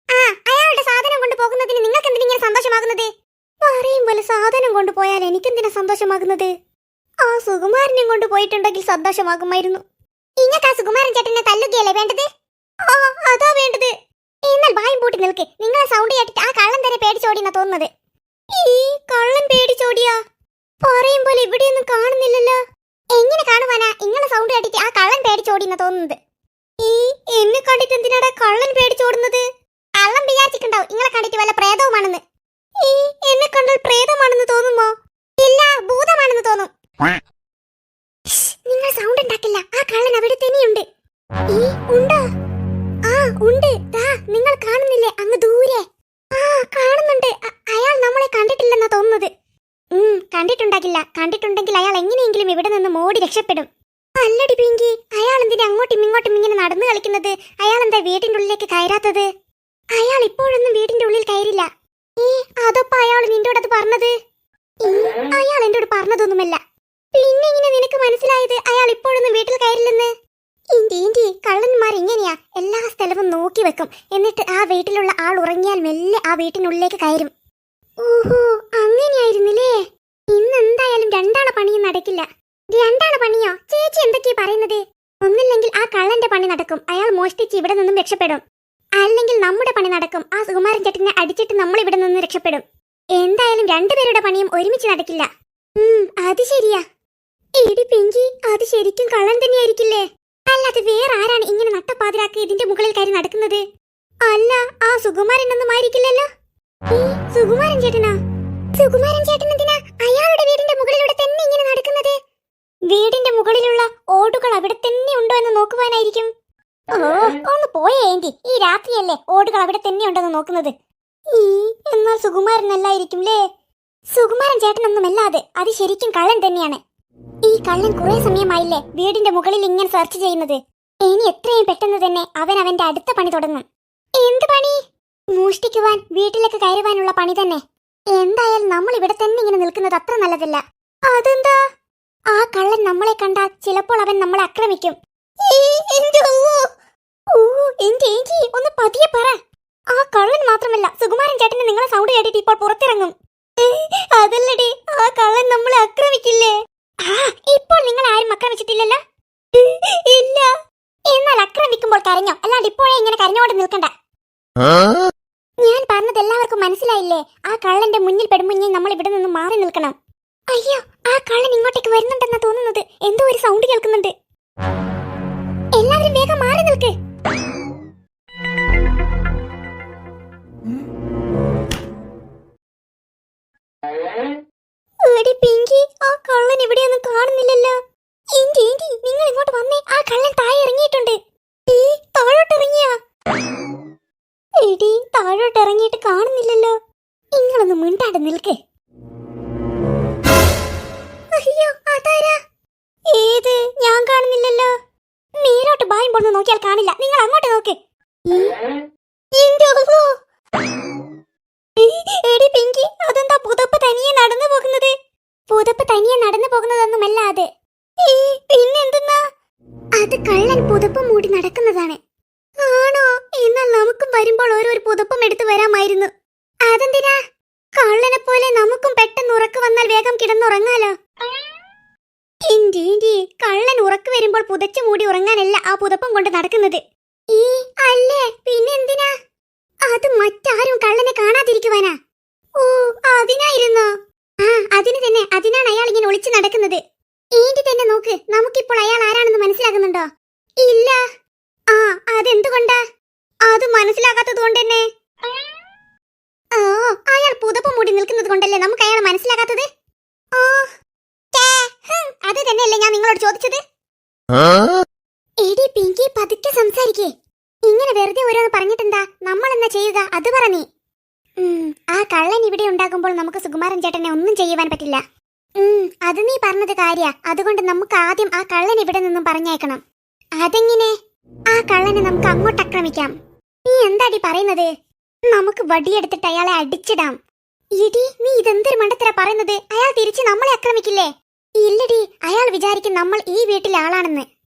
ആ, അയാളുടെ സാധനം കൊണ്ടുപോകുന്നതിന് നിങ്ങൾക്ക് എന്തിനാ സന്തോഷമാകുന്നത്? പറയും പോലെ സാധനം കൊണ്ടുപോയാൽ എനിക്കെന്തിനാ സന്തോഷമാകുന്നത്? ആ സുകുമാരനെ കൊണ്ടുപോയിട്ടുണ്ടെങ്കിൽ സന്തോഷമാകുമായിരുന്നു. ഇങ്ങക്ക് ആ സുകുമാരൻ ചേട്ടനെ തല്ലുകയല്ലേ വേണ്ടത്? ആ, അതാ വേണ്ടത്. എന്നാൽ വായും പൂട്ടി നിൽക്ക്. നിങ്ങളെ സൗണ്ട് കേട്ടിട്ട് ആ കള്ളൻ തന്നെ പേടിച്ചോടിയെന്നാ തോന്നുന്നത്. ഈ കള്ളൻ പേടിച്ചോടിയാ? പറയും പോലെ ഇവിടെയൊന്നും കാണുന്നില്ലല്ലോ. എങ്ങനെ കാണുവാനാ? ഇങ്ങളെ സൗണ്ട് കേട്ടിട്ട് ആ കള്ളൻ പേടിച്ചോടിയെന്നാ തോന്നുന്നത്. എന്നെ കണ്ടിട്ട് എന്തിനാടാ കള്ളൻ പേടിച്ചോടുന്നത്? കള്ളൻ വിചാരിച്ചിട്ടുണ്ടാവും ഇങ്ങളെ കണ്ടിട്ട് വല്ല പ്രേതവുമാണെന്ന്. എന്നെ കണ്ടാൽ പ്രേതമാണെന്ന് തോന്നുമോ? ഇല്ല, ഭൂതമാണെന്ന് തോന്നും. നിങ്ങൾ സൗണ്ട് ഉണ്ടാക്കില്ല. ആ കള്ളൻ അവിടെ തന്നെയുണ്ട്. ഉണ്ടോ? ആ, ഉണ്ട്. ദാ, നിങ്ങൾ കാണുന്നില്ലേ അങ്ങ് ദൂരെ? ആ, കാണുന്നുണ്ട്. അയാൾ നമ്മളെ കണ്ടിട്ടില്ലെന്നാ തോന്നുന്നത്. കണ്ടിട്ടുണ്ടെങ്കിൽ അയാൾ എങ്ങനെയെങ്കിലും ഇവിടെ നിന്ന് മോടി രക്ഷപ്പെടും. അല്ലടി പിങ്കി, അയാൾ എന്തിനാ അങ്ങോട്ടും ഇങ്ങോട്ടും ഇങ്ങനെ നടന്നു കളിക്കുന്നത്? അയാൾ എന്താ വീടിന്റെ ഉള്ളിലേക്ക് കയറാത്തത്? അയാൾ ഇപ്പോഴൊന്നും വീടിന്റെ ഉള്ളിൽ കയറില്ല. അതപ്പോ അയാൾ നിന്നോട് അത് പറഞ്ഞത്? അയാൾ എന്നോട് പറഞ്ഞതൊന്നുമല്ല. പിന്നെ ഇങ്ങനെ നിനക്ക് മനസ്സിലായത് അയാൾ ഇപ്പോഴൊന്നും വീട്ടിൽ കയറില്ലെന്ന്? ഇന്റി കള്ളന്മാർ ഇങ്ങനെയാ, എല്ലാ സ്ഥലവും നോക്കി വെക്കും. എന്നിട്ട് ആ വീട്ടിലുള്ള ആൾ ഉറങ്ങിയാൽ മെല്ലെ ആ വീട്ടിനുള്ളിലേക്ക് കയറും. ഓഹോ, അങ്ങനെയായിരുന്നില്ലേ? ഇന്ന് എന്തായാലും രണ്ടാളെ പണിയും നടക്കില്ല. രണ്ടാളെ പണിയോ? ചേച്ചി എന്തൊക്കെയാ പറയുന്നത്? ഒന്നില്ലെങ്കിൽ ആ കള്ളന്റെ പണി നടക്കും, അയാൾ മോഷ്ടിച്ച് ഇവിടെ നിന്നും രക്ഷപ്പെടും. അല്ലെങ്കിൽ നമ്മുടെ പണി നടക്കും, ആ സുകുമാരൻ ചേട്ടനെ അടിച്ചിട്ട് നമ്മൾ ഇവിടെ നിന്ന് രക്ഷപ്പെടും. എന്തായാലും രണ്ടുപേരുടെ പണിയും ഒരുമിച്ച് നടക്കില്ല. അത് ശരിയാ. എടി പിങ്കി, അത് ശരിക്കും കള്ളൻ തന്നെയായിരിക്കില്ലേ? അല്ലാതെ വേറെ ആരാണ് ഇങ്ങനെ നട്ടപ്പാതിരാക്കി ഇതിന്റെ മുകളിൽ കയറി നടക്കുന്നത്? അല്ല, ആ സുകുമാരൻ ഒന്നും ആയിരിക്കില്ലല്ലോ. സുകുമാരൻ ചേട്ടനാ? സുകുമാരൻ ചേട്ടൻ എന്തിനാ അയാളുടെ വീടിന്റെ മുകളിലൂടെ തന്നെ ഇങ്ങനെ നടക്കുന്നത്? വീടിന്റെ മുകളിലുള്ള ഓടുകൾ അവിടെ തന്നെ ഉണ്ടോ എന്ന് നോക്കുവാനായിരിക്കും. ഓ, ഒന്ന് പോയേ ഏന്റി, ഈ രാത്രിയല്ലേ ഓടുകൾ അവിടെ തന്നെ ഉണ്ടെന്ന് നോക്കുന്നത്. എന്നാൽ സുകുമാരനല്ലായിരിക്കുംലേ? സുകുമാരൻ ചേട്ടനൊന്നുമല്ലാതെ അത് ശരിക്കും കള്ളൻ തന്നെയാണ്. ഈ കള്ളൻ കുറെ സമയമായില്ലേ വീടിന്റെ മുകളിൽ ഇങ്ങനെ സെർച്ച് ചെയ്യുന്നത്. ഇനി എത്രയും പെട്ടെന്ന് തന്നെ അവൻ അവന്റെ അടുത്ത പണി തുടങ്ങും. എന്ത് പണി? മോഷ്ടിക്കുവാൻ, വീട്ടിലേക്ക് കയറുവാനുള്ള പണി തന്നെ. എന്തായാലും നമ്മൾ ഇവിടെ തന്നെ ഇങ്ങനെ നിൽക്കുന്നത് അത്ര നല്ലതല്ല. അതെന്താ? ആ കള്ളൻ നമ്മളെ കണ്ടാൽ ചിലപ്പോൾ അവൻ നമ്മളെ ആക്രമിക്കും. ഒന്ന് പതിയെ പറ. ആ കള്ളൻ മാത്രമല്ല, സുകുമാരൻ ചേട്ടന് നിങ്ങളെ സൗണ്ട് കേട്ടിട്ട് ഇപ്പോൾ പുറത്തിറങ്ങും. അതല്ലടി, ആ കള്ളൻ നമ്മളെ ആക്രമിക്കില്ലേ? ഇപ്പോൾ നിങ്ങൾ ആരും ആക്രമിച്ചിട്ടില്ലല്ലോ? ഇല്ല. എന്നാൽ ആക്രമിക്കുമ്പോൾ കരഞ്ഞോ, അല്ലാണ്ട് ഇപ്പോഴേ ഇങ്ങനെ കരഞ്ഞോണ്ട് നിൽക്കണ്ട. ഞാൻ പറഞ്ഞത് എല്ലാവർക്കും മനസ്സിലായില്ലേ? ആ കള്ളന്റെ മുന്നിൽ പെടുമുന്നേ നമ്മൾ ഇവിടെ നിന്ന് മാറി നിൽക്കണം. അയ്യോ, ആ കള്ളൻ ഇങ്ങോട്ടേക്ക് വരുന്നുണ്ടെന്നാ തോന്നുന്നത്. എന്തോ ഒരു സൗണ്ട് കേൾക്കുന്നുണ്ട്. എല്ലാവരും വേഗം മാറി നിൽക്ക്. എടി പിങ്കി, ആ കള്ളൻ എവിടെയൊന്നും കാണുന്നില്ലല്ലോ. ഏന്റി, നിങ്ങൾ ഇങ്ങോട്ട് വന്നേ. ആ കള്ളൻ താഴെ ഇറങ്ങിയിട്ടുണ്ട്. താഴോട്ട് ഇറങ്ങിയാ? എടി, താഴോട്ട് ഇറങ്ങിയിട്ട് കാണുന്നില്ലല്ലോ. നിങ്ങളൊന്ന് മിണ്ടാണ്ട് നിൽക്ക്. അയ്യോ, അതാരാ? ഏത്? ഞാൻ കാണുന്നില്ലല്ലോ. നേരോട്ട് ബായുമ്പോൾ നോക്കിയാൽ കാണില്ല. നിങ്ങൾ അങ്ങോട്ട് നോക്ക്. എടി പിങ്കി, അതെന്താ പുതപ്പ് തനിയെ നടന്നു പോകുന്നത്? പുതപ്പ് തനിയെ നടന്നു പോകുന്നതൊന്നുമല്ല അത്. പിന്നെന്തെന്നാ? അത് കള്ളൻ പുതപ്പ് മൂടി നടക്കുന്നതാണ്. ആണോ? എന്നാൽ നമുക്കും വരുമ്പോൾ ഓരോരു പുതപ്പും എടുത്തു വരാമായിരുന്നു. അതെന്തിനാ? കള്ളനെ പോലെ നമുക്കും പെട്ടെന്ന് ഉറക്ക് വന്നാൽ വേഗം കിടന്നുറങ്ങാലോ. കള്ളൻ ഉറക്ക് വരുമ്പോൾ പുതച്ചു മൂടി ഉറങ്ങാനല്ല ആ പുതപ്പും കൊണ്ട് നടക്കുന്നത്. അല്ലേ, പിന്നെന്തിനാ? അത് മറ്റാരും കള്ളനെ കാണാതിരിക്കുവാനാ. ഓ, അതിനായിരുന്നോ? ആ, അതിന് തന്നെ. അതിനാണ് അയാൾ ഇങ്ങനെ ഒളിച്ചു നടക്കുന്നത്. ഏന്റി തന്നെ നോക്ക്. നമുക്കിപ്പോൾ അയാൾ ആരാണെന്ന് മനസ്സിലാകുന്നുണ്ടോ? ഇല്ല. ആ, അതെന്തുകൊണ്ടാ? അത് മനസ്സിലാകാത്തത് കൊണ്ട് തന്നെ. ഓ, അയാൾ പുതപ്പ് മൂടി നിൽക്കുന്നത് കൊണ്ടല്ലേ നമുക്ക് അയാൾ മനസ്സിലാകാത്തത്? ഓ, അത് തന്നെയല്ലേ ഞാൻ നിങ്ങളോട് ചോദിച്ചത്. എടി പിങ്കി, പതുക്കെ സംസാരിക്കേ. ഇങ്ങനെ വെറുതെ ഓരോന്ന് പറഞ്ഞിട്ടെന്താ? നമ്മൾ എന്നാ ചെയ്യുക? അത് പറ നീ. ആ കള്ളൻ ഇവിടെ ഉണ്ടാകുമ്പോൾ നമുക്ക് സുകുമാരൻ ചേട്ടനെ ഒന്നും ചെയ്യുവാൻ പറ്റില്ല. അത് നീ പറഞ്ഞത് കാര്യ. അതുകൊണ്ട് നമുക്ക് ആദ്യം ആ കള്ളൻ ഇവിടെ നിന്നും പറഞ്ഞേക്കണം. അതെങ്ങനെ? ആ കള്ളനെ നമുക്ക് അങ്ങോട്ട് ആക്രമിക്കാം. നീ എന്താടി പറയുന്നത്? നമുക്ക് വടിയെടുത്തിട്ട് അയാളെ അടിച്ചിടാം. ഇടി, നീ ഇതെന്തൊരു മണ്ടത്തര പറയുന്നത്? അയാൾ തിരിച്ച് നമ്മളെ ആക്രമിക്കില്ലേ? ഇല്ലടി, അയാൾ വിചാരിക്കും നമ്മൾ ഈ വീട്ടിലെ ആളാണെന്ന്.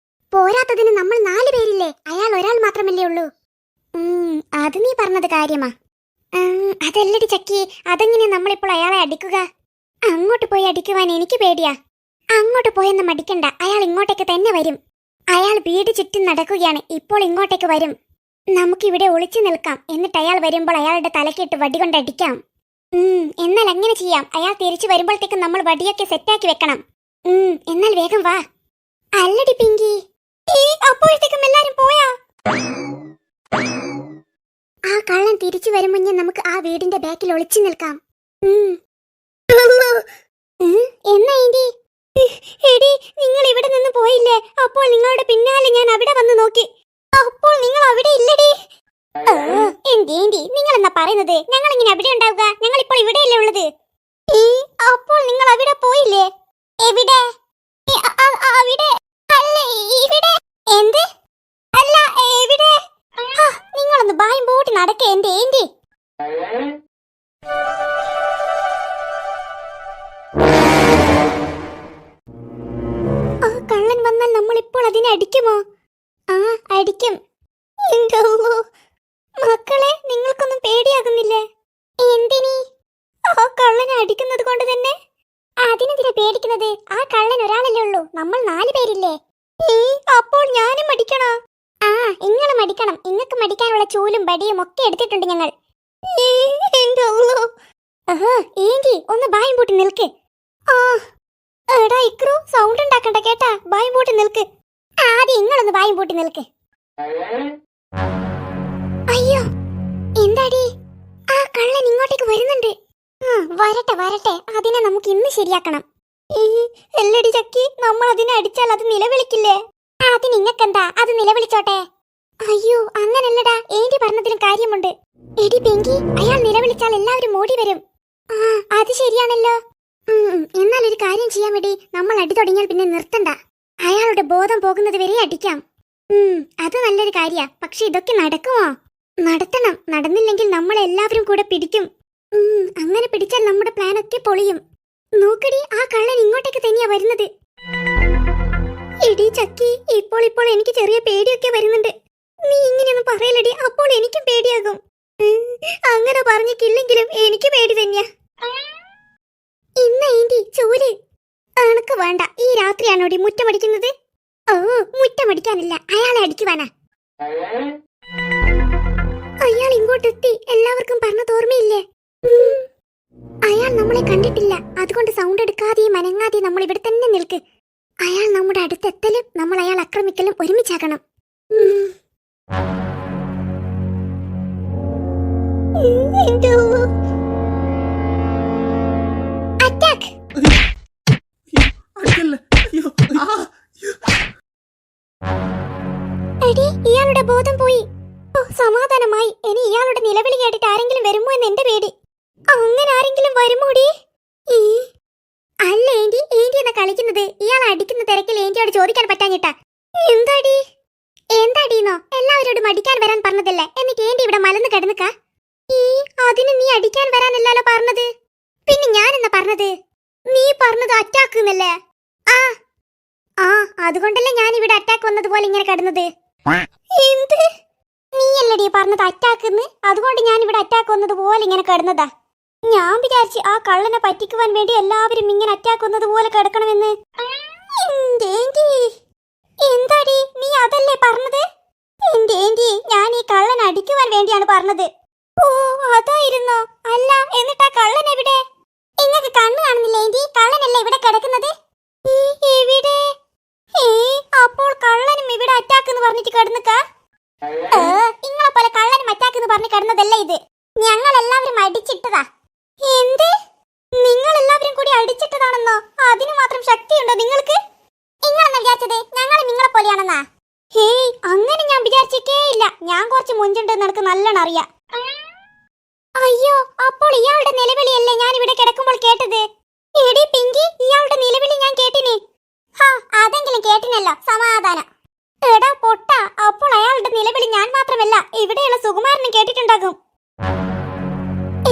പോരാത്തതിന് നമ്മൾ 4 പേരില്ലേ? അയാൾ ഒരാൾ മാത്രമല്ലേ ഉള്ളൂ. അത് നീ പറഞ്ഞത് കാര്യമാ. അതല്ലടി ചക്കി, അതെങ്ങനെ നമ്മളിപ്പോൾ അയാളെ അടിക്കുക? അങ്ങോട്ട് പോയി അടിക്കുവാൻ എനിക്ക് പേടിയാ. അങ്ങോട്ട് പോയെന്ന് മടിക്കണ്ട. അയാൾ ഇങ്ങോട്ടേക്ക് തന്നെ വരും. അയാൾ വീട് ചുറ്റും നടക്കുകയാണ്. ഇപ്പോൾ ഇങ്ങോട്ടേക്ക് വരും. നമുക്കിവിടെ ഒളിച്ചു നിൽക്കാം. എന്നിട്ട് അയാൾ വരുമ്പോൾ അയാളുടെ തലക്കിട്ട് വടി കൊണ്ട് അടിക്കാം. എന്നാൽ അങ്ങനെ ചെയ്യാം. അയാൾ തിരിച്ചു വരുമ്പോഴത്തേക്കും നമ്മൾ വടിയൊക്കെ സെറ്റാക്കി വെക്കണം. എന്നാൽ വേഗം വാ. അല്ലടി പിങ്കി, അപ്പോഴത്തേക്കും എല്ലാരും പോയാ? ആ കള്ളൻ തിരിച്ചു വരും മുന്നേ നമുക്ക് ആ വീടിന്റെ ബാക്കിൽ ഒളിച്ചു നിൽക്കാം. എന്നാ ഏന്റി? എടി, നിങ്ങൾ ഇവിടെ നിന്ന് പോയില്ലേ? അപ്പോൾ നിങ്ങളുടെ പിന്നാലെ ഞാൻ അവിടെ വന്ന് നോക്കി. അപ്പോൾ നിങ്ങൾ അവിടെ ഇല്ലടി. ഏന്റി, നിങ്ങൾ എന്നാ പറയുന്നത്? ഞങ്ങൾ ഇങ്ങനെ അവിടെ ഉണ്ടാവുക? ഞങ്ങൾ ഇപ്പോൾ ഇവിടെയല്ലേ ഉള്ളത്. അപ്പോൾ നിങ്ങൾ അവിടെ പോയില്ലേ? എവിടെ? അവിടെ അല്ല, ഇവിടെ. എന്ത്? അല്ല, എവിടെ? നിങ്ങളൊന്ന് ബായും പോട്ടി നടക്കേ എന്റെ ഏന്റി. ആ കള്ളൻ വന്നാൽ നമ്മൾ ഇപ്പോൾ അതിനെ അടിക്കുമോ? ആ, അടിക്കും. മക്കളെ, നിങ്ങൾക്കൊന്നും പേടിയാകുന്നില്ലേ? എന്തിനി? ആ കള്ളനെ അടിക്കുന്നത് കൊണ്ട് തന്നെ. അതിനെതിരെ പേടിക്കുന്നത്? ആ കള്ളൻ ഒരാളല്ലേ ഉള്ളൂ. നമ്മൾ 4 പേരില്ലേ? അപ്പോൾ ഞാനും മടിക്കണോ? ആ, ഇങ്ങളും മടിക്കണം. ഇങ്ങക്ക് മടിക്കാനുള്ള ചൂലും ബടിയും ഒക്കെ എടുത്തിട്ടുണ്ട് ഞങ്ങൾ. ഏന്റി, ഒന്ന് ബായും പൂട്ടി നിൽക്ക്. എടാ ഇക്രു, സൗണ്ട് ഉണ്ടാക്കണ്ട കേട്ടാ. ബായും പൂട്ടി നിൽക്ക്. ആദ്യം ഇങ്ങളൊന്ന് ബായും പൂട്ടി നിൽക്ക്. അയ്യോ, എന്താടി? ആ കള്ളൻ ഇങ്ങോട്ടേക്ക് വരുന്നുണ്ട്. വരട്ടെ. അതിനെ നമുക്ക് ഇന്ന് ശരിയാക്കണം. എല്ലടി ചക്കി, നമ്മൾ അതിനെ അടിച്ചാൽ അത് നിലവിളിക്കില്ലേ? അതിന് ഇങ്ങക്കെന്താ? അത് നിലവിളിച്ചോട്ടെ. അയ്യോ, അങ്ങനല്ലടാ. ഏന്റി പറഞ്ഞതിലും കാര്യമുണ്ട്. എടി പിങ്കി, അയാൾ നിലവിളിച്ചാൽ എല്ലാവരും ഓടി വരും. അത് ശരിയാണല്ലോ. എന്നാൽ ഒരു കാര്യം ചെയ്യാൻ വേണ്ടി, നമ്മൾ അടി തുടങ്ങിയാൽ പിന്നെ നിർത്തണ്ട. അയാളുടെ ബോധം പോകുന്നത് വരെ അടിക്കാം. അത് നല്ലൊരു കാര്യ. പക്ഷെ ഇതൊക്കെ നടക്കുമോ? നടത്തണം. നടന്നില്ലെങ്കിൽ നമ്മളെല്ലാവരും കൂടെ പിടിക്കും. അങ്ങനെ പിടിച്ചാൽ നമ്മുടെ പ്ലാനൊക്കെ പൊളിയും. നോക്കടി, ആ കള്ളൻ ഇങ്ങോട്ടേക്ക് തന്നെയാ വരുന്നത്. എടി ചക്കി, ഇപ്പോൾ എനിക്ക് ചെറിയ പേടിയൊക്കെ വരുന്നുണ്ട്. നീ ഇങ്ങനെയൊന്നും പറയലടി, അപ്പോൾ എനിക്കും പേടിയാകും. അങ്ങനെ പറഞ്ഞിട്ടില്ലെങ്കിലും എനിക്ക് പേടി തന്നെയാ. ഇന്ന ഏന്റി ചൂല് അണക്ക് വേണ്ട. ഈ രാത്രിയാണോടി മുറ്റമടിക്കുന്നത്? ഓ, മുറ്റമടിക്കാനില്ല, അയാളെ അടിക്കുവാനാ. അയാൾ ഇങ്ങോട്ടെത്തി. എല്ലാവർക്കും പറഞ്ഞത് ഓർമ്മയില്ലേ? അയാൾ നമ്മളെ കണ്ടിട്ടില്ല. അതുകൊണ്ട് സൗണ്ട് എടുക്കാതെയും അനങ്ങാതെയും നമ്മൾ ഇവിടെ തന്നെ നിൽക്ക്. അയാൾ നമ്മുടെ അടുത്തെത്തലും നമ്മൾ അയാൾ ആക്രമിക്കലും ഒരുമിച്ചാക്കണം. അറ്റാക്ക്! എടി, ഇയാളുടെ ബോധം പോയി. ഓ, സമാധാനമായി. ഇനി ഇയാളുടെ നിലവിളി കേട്ടിട്ട് ആരെങ്കിലും വരുമോ എന്ന് എന്റെ പേടി. അങ്ങനെ ആരെങ്കിലും വരുമോടി? അല്ല ഏന്റി, ഏന്റി എന്നാ കളിക്കുന്നത്. ഇയാൾ അടിക്കുന്ന തിരക്കിൽ ഏന്റിയോട് ചോദിക്കാൻ പറ്റാഞ്ഞിട്ടാ. എന്താടി? എന്താടീന്നോ? എല്ലാവരോടും അടിക്കാൻ വരാൻ പറഞ്ഞതല്ലേ, എന്നിട്ട് ഏന്റി ഇവിടെ മലന്ന് കിടന്നുക്ക. അതിന് നീ അടിക്കാൻ വരാനല്ലോ പറഞ്ഞത്. പിന്നെ ഞാൻ എന്നാ പറഞ്ഞത്? നീ പറഞ്ഞത് അറ്റാക്ക് എന്നല്ലേ? അതുകൊണ്ടല്ലേ ഞാൻ ഇവിടെ അറ്റാക്ക് വന്നതുപോലെ ഇങ്ങനെ കിടന്നത്. എന്ത്? നീയല്ലടി പറഞ്ഞത് അറ്റാക്ക്? അതുകൊണ്ട് ഞാൻ ഇവിടെ അറ്റാക്ക് വന്നതുപോലെ ഇങ്ങനെ കിടന്നതാ. ഞാൻ വിചാരിച്ചു ആ കള്ളനെ പറ്റിക്കുവാൻ വേണ്ടി എല്ലാവരും ഇങ്ങനെ അറ്റാക്ക് വന്നതുപോലെ കിടക്കണമെന്ന്. എന്താടി നീ അതല്ലേ പറഞ്ഞത്? ഞാൻ ഈ കള്ളനെ അടിക്കുവാൻ വേണ്ടിയാണ് പറഞ്ഞത്. ഓ, അതായിരുന്നോ? അല്ല, എന്നിട്ട് ആ കള്ളൻ എവിടെ? ഇങ്ങക്ക് കണ്ണു കാണുന്നില്ലേ? കള്ളനല്ലേ ഇവിടെ കിടക്കുന്നത്? എവിടെ? അപ്പോൾ കള്ളനും ഇവിടെ അറ്റാക്ക് എന്ന് പറഞ്ഞിട്ട് കിടന്നുക്ക? ഇങ്ങളെ പോലെ കള്ളനും അറ്റാക്ക് എന്ന് പറഞ്ഞ് കിടന്നതല്ല ഇത്. ഞങ്ങൾ എല്ലാവരും അടിച്ചിട്ടതാ. എന്ത്? നിങ്ങൾ എല്ലാവരും കൂടി അടിച്ചിട്ടതാണെന്നോ? അതിനു മാത്രം ശക്തിയുണ്ടോ നിങ്ങൾക്ക്? നിങ്ങളെന്നാ വിചാരിച്ചത് ഞങ്ങൾ നിങ്ങളെ പോലെയാണെന്നാ? ഹേയ്, അങ്ങനെ ഞാൻ വിചാരിച്ചിട്ടേ ഇല്ല. ഞാൻ കുറച്ച് മുഞ്ചുണ്ടെന്ന് എനിക്ക് നല്ലോണം അറിയാം. അയ്യോ, അപ്പോൾ ഇയാളുടെ നിലവിളിയല്ലേ ഞാൻ ഇവിടെ കിടക്കുമ്പോൾ കേട്ടത്? എടി പിങ്കി, ഇയാളുടെ നിലവിളി ഞാൻ കേട്ടിനി. അതെങ്കിലും കേട്ടിനല്ലോ, സമാധാനം. എടാ പൊട്ട, അപ്പോൾ അയാളുടെ നിലവിളി ഞാൻ മാത്രമല്ല ഇവിടെയുള്ള സുകുമാരനും കേട്ടിട്ടുണ്ടാകും.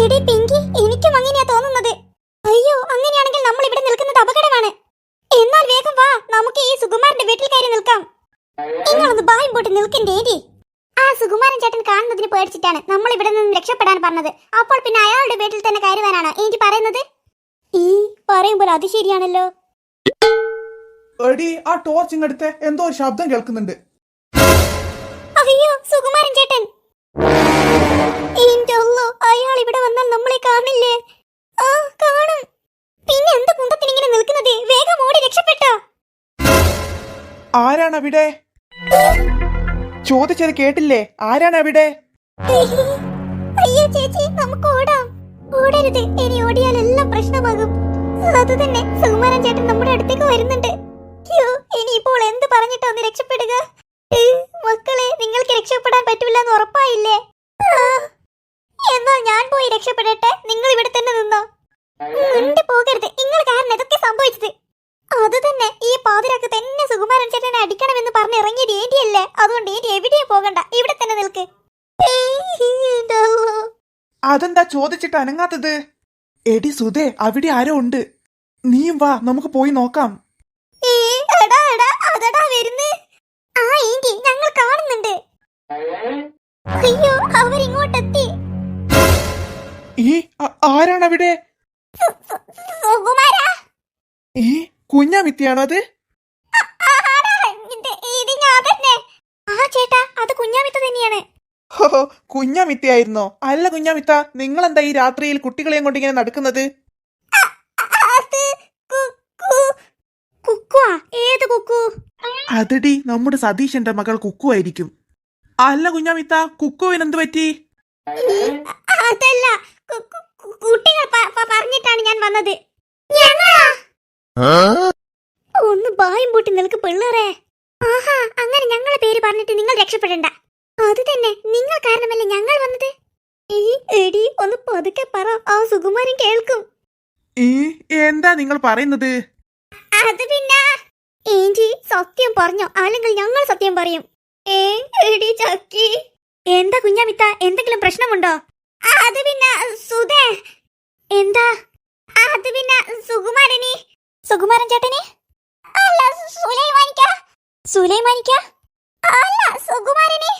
എടി പിങ്കി, എനിക്കും അങ്ങനെയാ തോന്നുന്നത്. അയ്യോ, അങ്ങനെയാണെങ്കിൽ നമ്മൾ ഇവിടെ നിൽക്കുന്നത് അപകടമാണ്. എന്നാൽ വേഗം വാ, നമുക്ക് ഈ സുകുമാരന്റെ വീട്ടിൽ കയറി നിൽക്കാം. നിങ്ങളൊന്ന് ബായും പോട്ട് നിൽക്കണ്ടേടി. ആ സുകുമാരൻ ചേട്ടൻ കാണുന്നതിന് പേടിച്ചിട്ടാണ് നമ്മൾ ഇവിടെ നിന്ന് രക്ഷപ്പെടാൻ പറഞ്ഞത്. അപ്പോൾ പിന്നെ അയാളുടെ വീട്ടിൽ തന്നെ കയറുവാനാണോ എനിക്ക് പറയുന്നത്? പറയുമ്പോൾ അത് ശരിയാണല്ലോ. എടി, ആ ടോർച്ച് ഇങ്ങടുത്ത് എന്തോ ഒരു ശബ്ദം കേൾക്കുന്നുണ്ട്. അയ്യോ, സുകുമാരൻ ചേട്ടൻ! അയാൾ ഇവിടെ വന്നാൽ നമ്മളെ കാണില്ലേ? കാണും. പിന്നെ എന്ത് കുന്തത്തിന് ഇങ്ങനെ നിൽക്കുന്നത്? വേഗം ഓടി രക്ഷപ്പെട്ടോ. ആരാണ് അവിടെ? ചോദിച്ചത് കേട്ടില്ലേ? ആരാണ് അവിടെ? അയ്യോ ചേച്ചി, നമുക്ക് ഓടാം. ഓടരുത്, ഇനി ഓടിയാൽ എല്ലാം പ്രശ്നമാകും. അത് തന്നെ, സുകുമാരൻ ചേട്ടൻ നമ്മുടെ അടുത്തേക്ക് വരുന്നുണ്ട്. അയ്യോ, ഇനിയിപ്പോൾ എന്ത് പറഞ്ഞിട്ടാ ഒന്ന് രക്ഷപ്പെടുക? മക്കളെ, നിങ്ങൾക്ക് രക്ഷപ്പെടാൻ പറ്റൂലെന്ന് ഉറപ്പായില്ലേ? എന്നാൽ ഞാൻ പോയി രക്ഷപ്പെടട്ടെ, നിങ്ങൾ ഇവിടെ തന്നെ നിന്നോ. മുണ്ടി പോകരുത്, നിങ്ങൾ കാരണം ഇതൊക്കെ സംഭവിച്ചത്. അത് തന്നെ, ഈ പാതിരാക്ക് തന്നെ സുകുമാരൻ ചേട്ടനെ അടിക്കണമെന്ന് പറഞ്ഞ് ഇറങ്ങിയത് ഏന്റിയല്ലേ. അതുകൊണ്ട് ഏന്റി എവിടെയും പോകണ്ട, ഇവിടെ തന്നെ നിൽക്ക്. അതെന്താ ചോദിച്ചിട്ട് അനങ്ങാത്തത്? എടി സുധേ, അവിടെ ആരോ ഉണ്ട്. നീയും വാ, നമുക്ക് പോയി നോക്കാം. ഞങ്ങൾ കാണുന്നുണ്ട്. അയ്യോ, അവരിങ്ങോട്ടെത്തി. ആരാണ് അവിടെ? കുഞ്ഞാമിത്തിയാണോ അത്? ചേട്ടാ, അത് കുഞ്ഞാമിത്ത തന്നെയാണ്. കുഞ്ഞാമിത്തിയായിരുന്നോ? അല്ല കുഞ്ഞാമിത്ത, നിങ്ങളെന്താ ഈ രാത്രിയിൽ കുട്ടികളെയും കൊണ്ട് ഇങ്ങനെ നടക്കുന്നത്? ഏത് കുക്കു? അതടി, നമ്മുടെ സതീശന്റെ മകൾ കുക്കു ആയിരിക്കും. അല്ല കുഞ്ഞാമിത്ത, കുക്കുവിനെന്ത് പറ്റി? അതല്ല, കുട്ടികൾ പറഞ്ഞിട്ടാണ് ഞാൻ വന്നത്. ഒന്ന് ബായും പൂട്ടി നിൽക്ക് പിള്ളേരെ. അങ്ങനെ ഞങ്ങളെ പേര് പറഞ്ഞിട്ട് നിങ്ങൾ രക്ഷപ്പെടണ്ട. അത് തന്നെ, നിങ്ങൾ കാരണമല്ലേ ഞങ്ങൾ വന്നത്. എടി, ഒന്ന് പതുക്കെ പറ, ആ സുകുമാരൻ കേൾക്കും. എന്താ നിങ്ങൾ പറയുന്നത്? അത് പിന്നെ ഏന്റി സത്യം പറഞ്ഞോ, അല്ലെങ്കിൽ ഞങ്ങൾ സത്യം പറയും. എടി ചക്കി. എന്താ കുഞ്ഞാമിത്ത, എന്തെങ്കിലും പ്രശ്നമുണ്ടോ? അത് പിന്നെ സുധേ. എന്താ? അത് പിന്നെ സുകുമാരൻ ചേട്ടനെ അല്ല, സുലൈമാനിക്ക അല്ല, സുകുമാരനെ.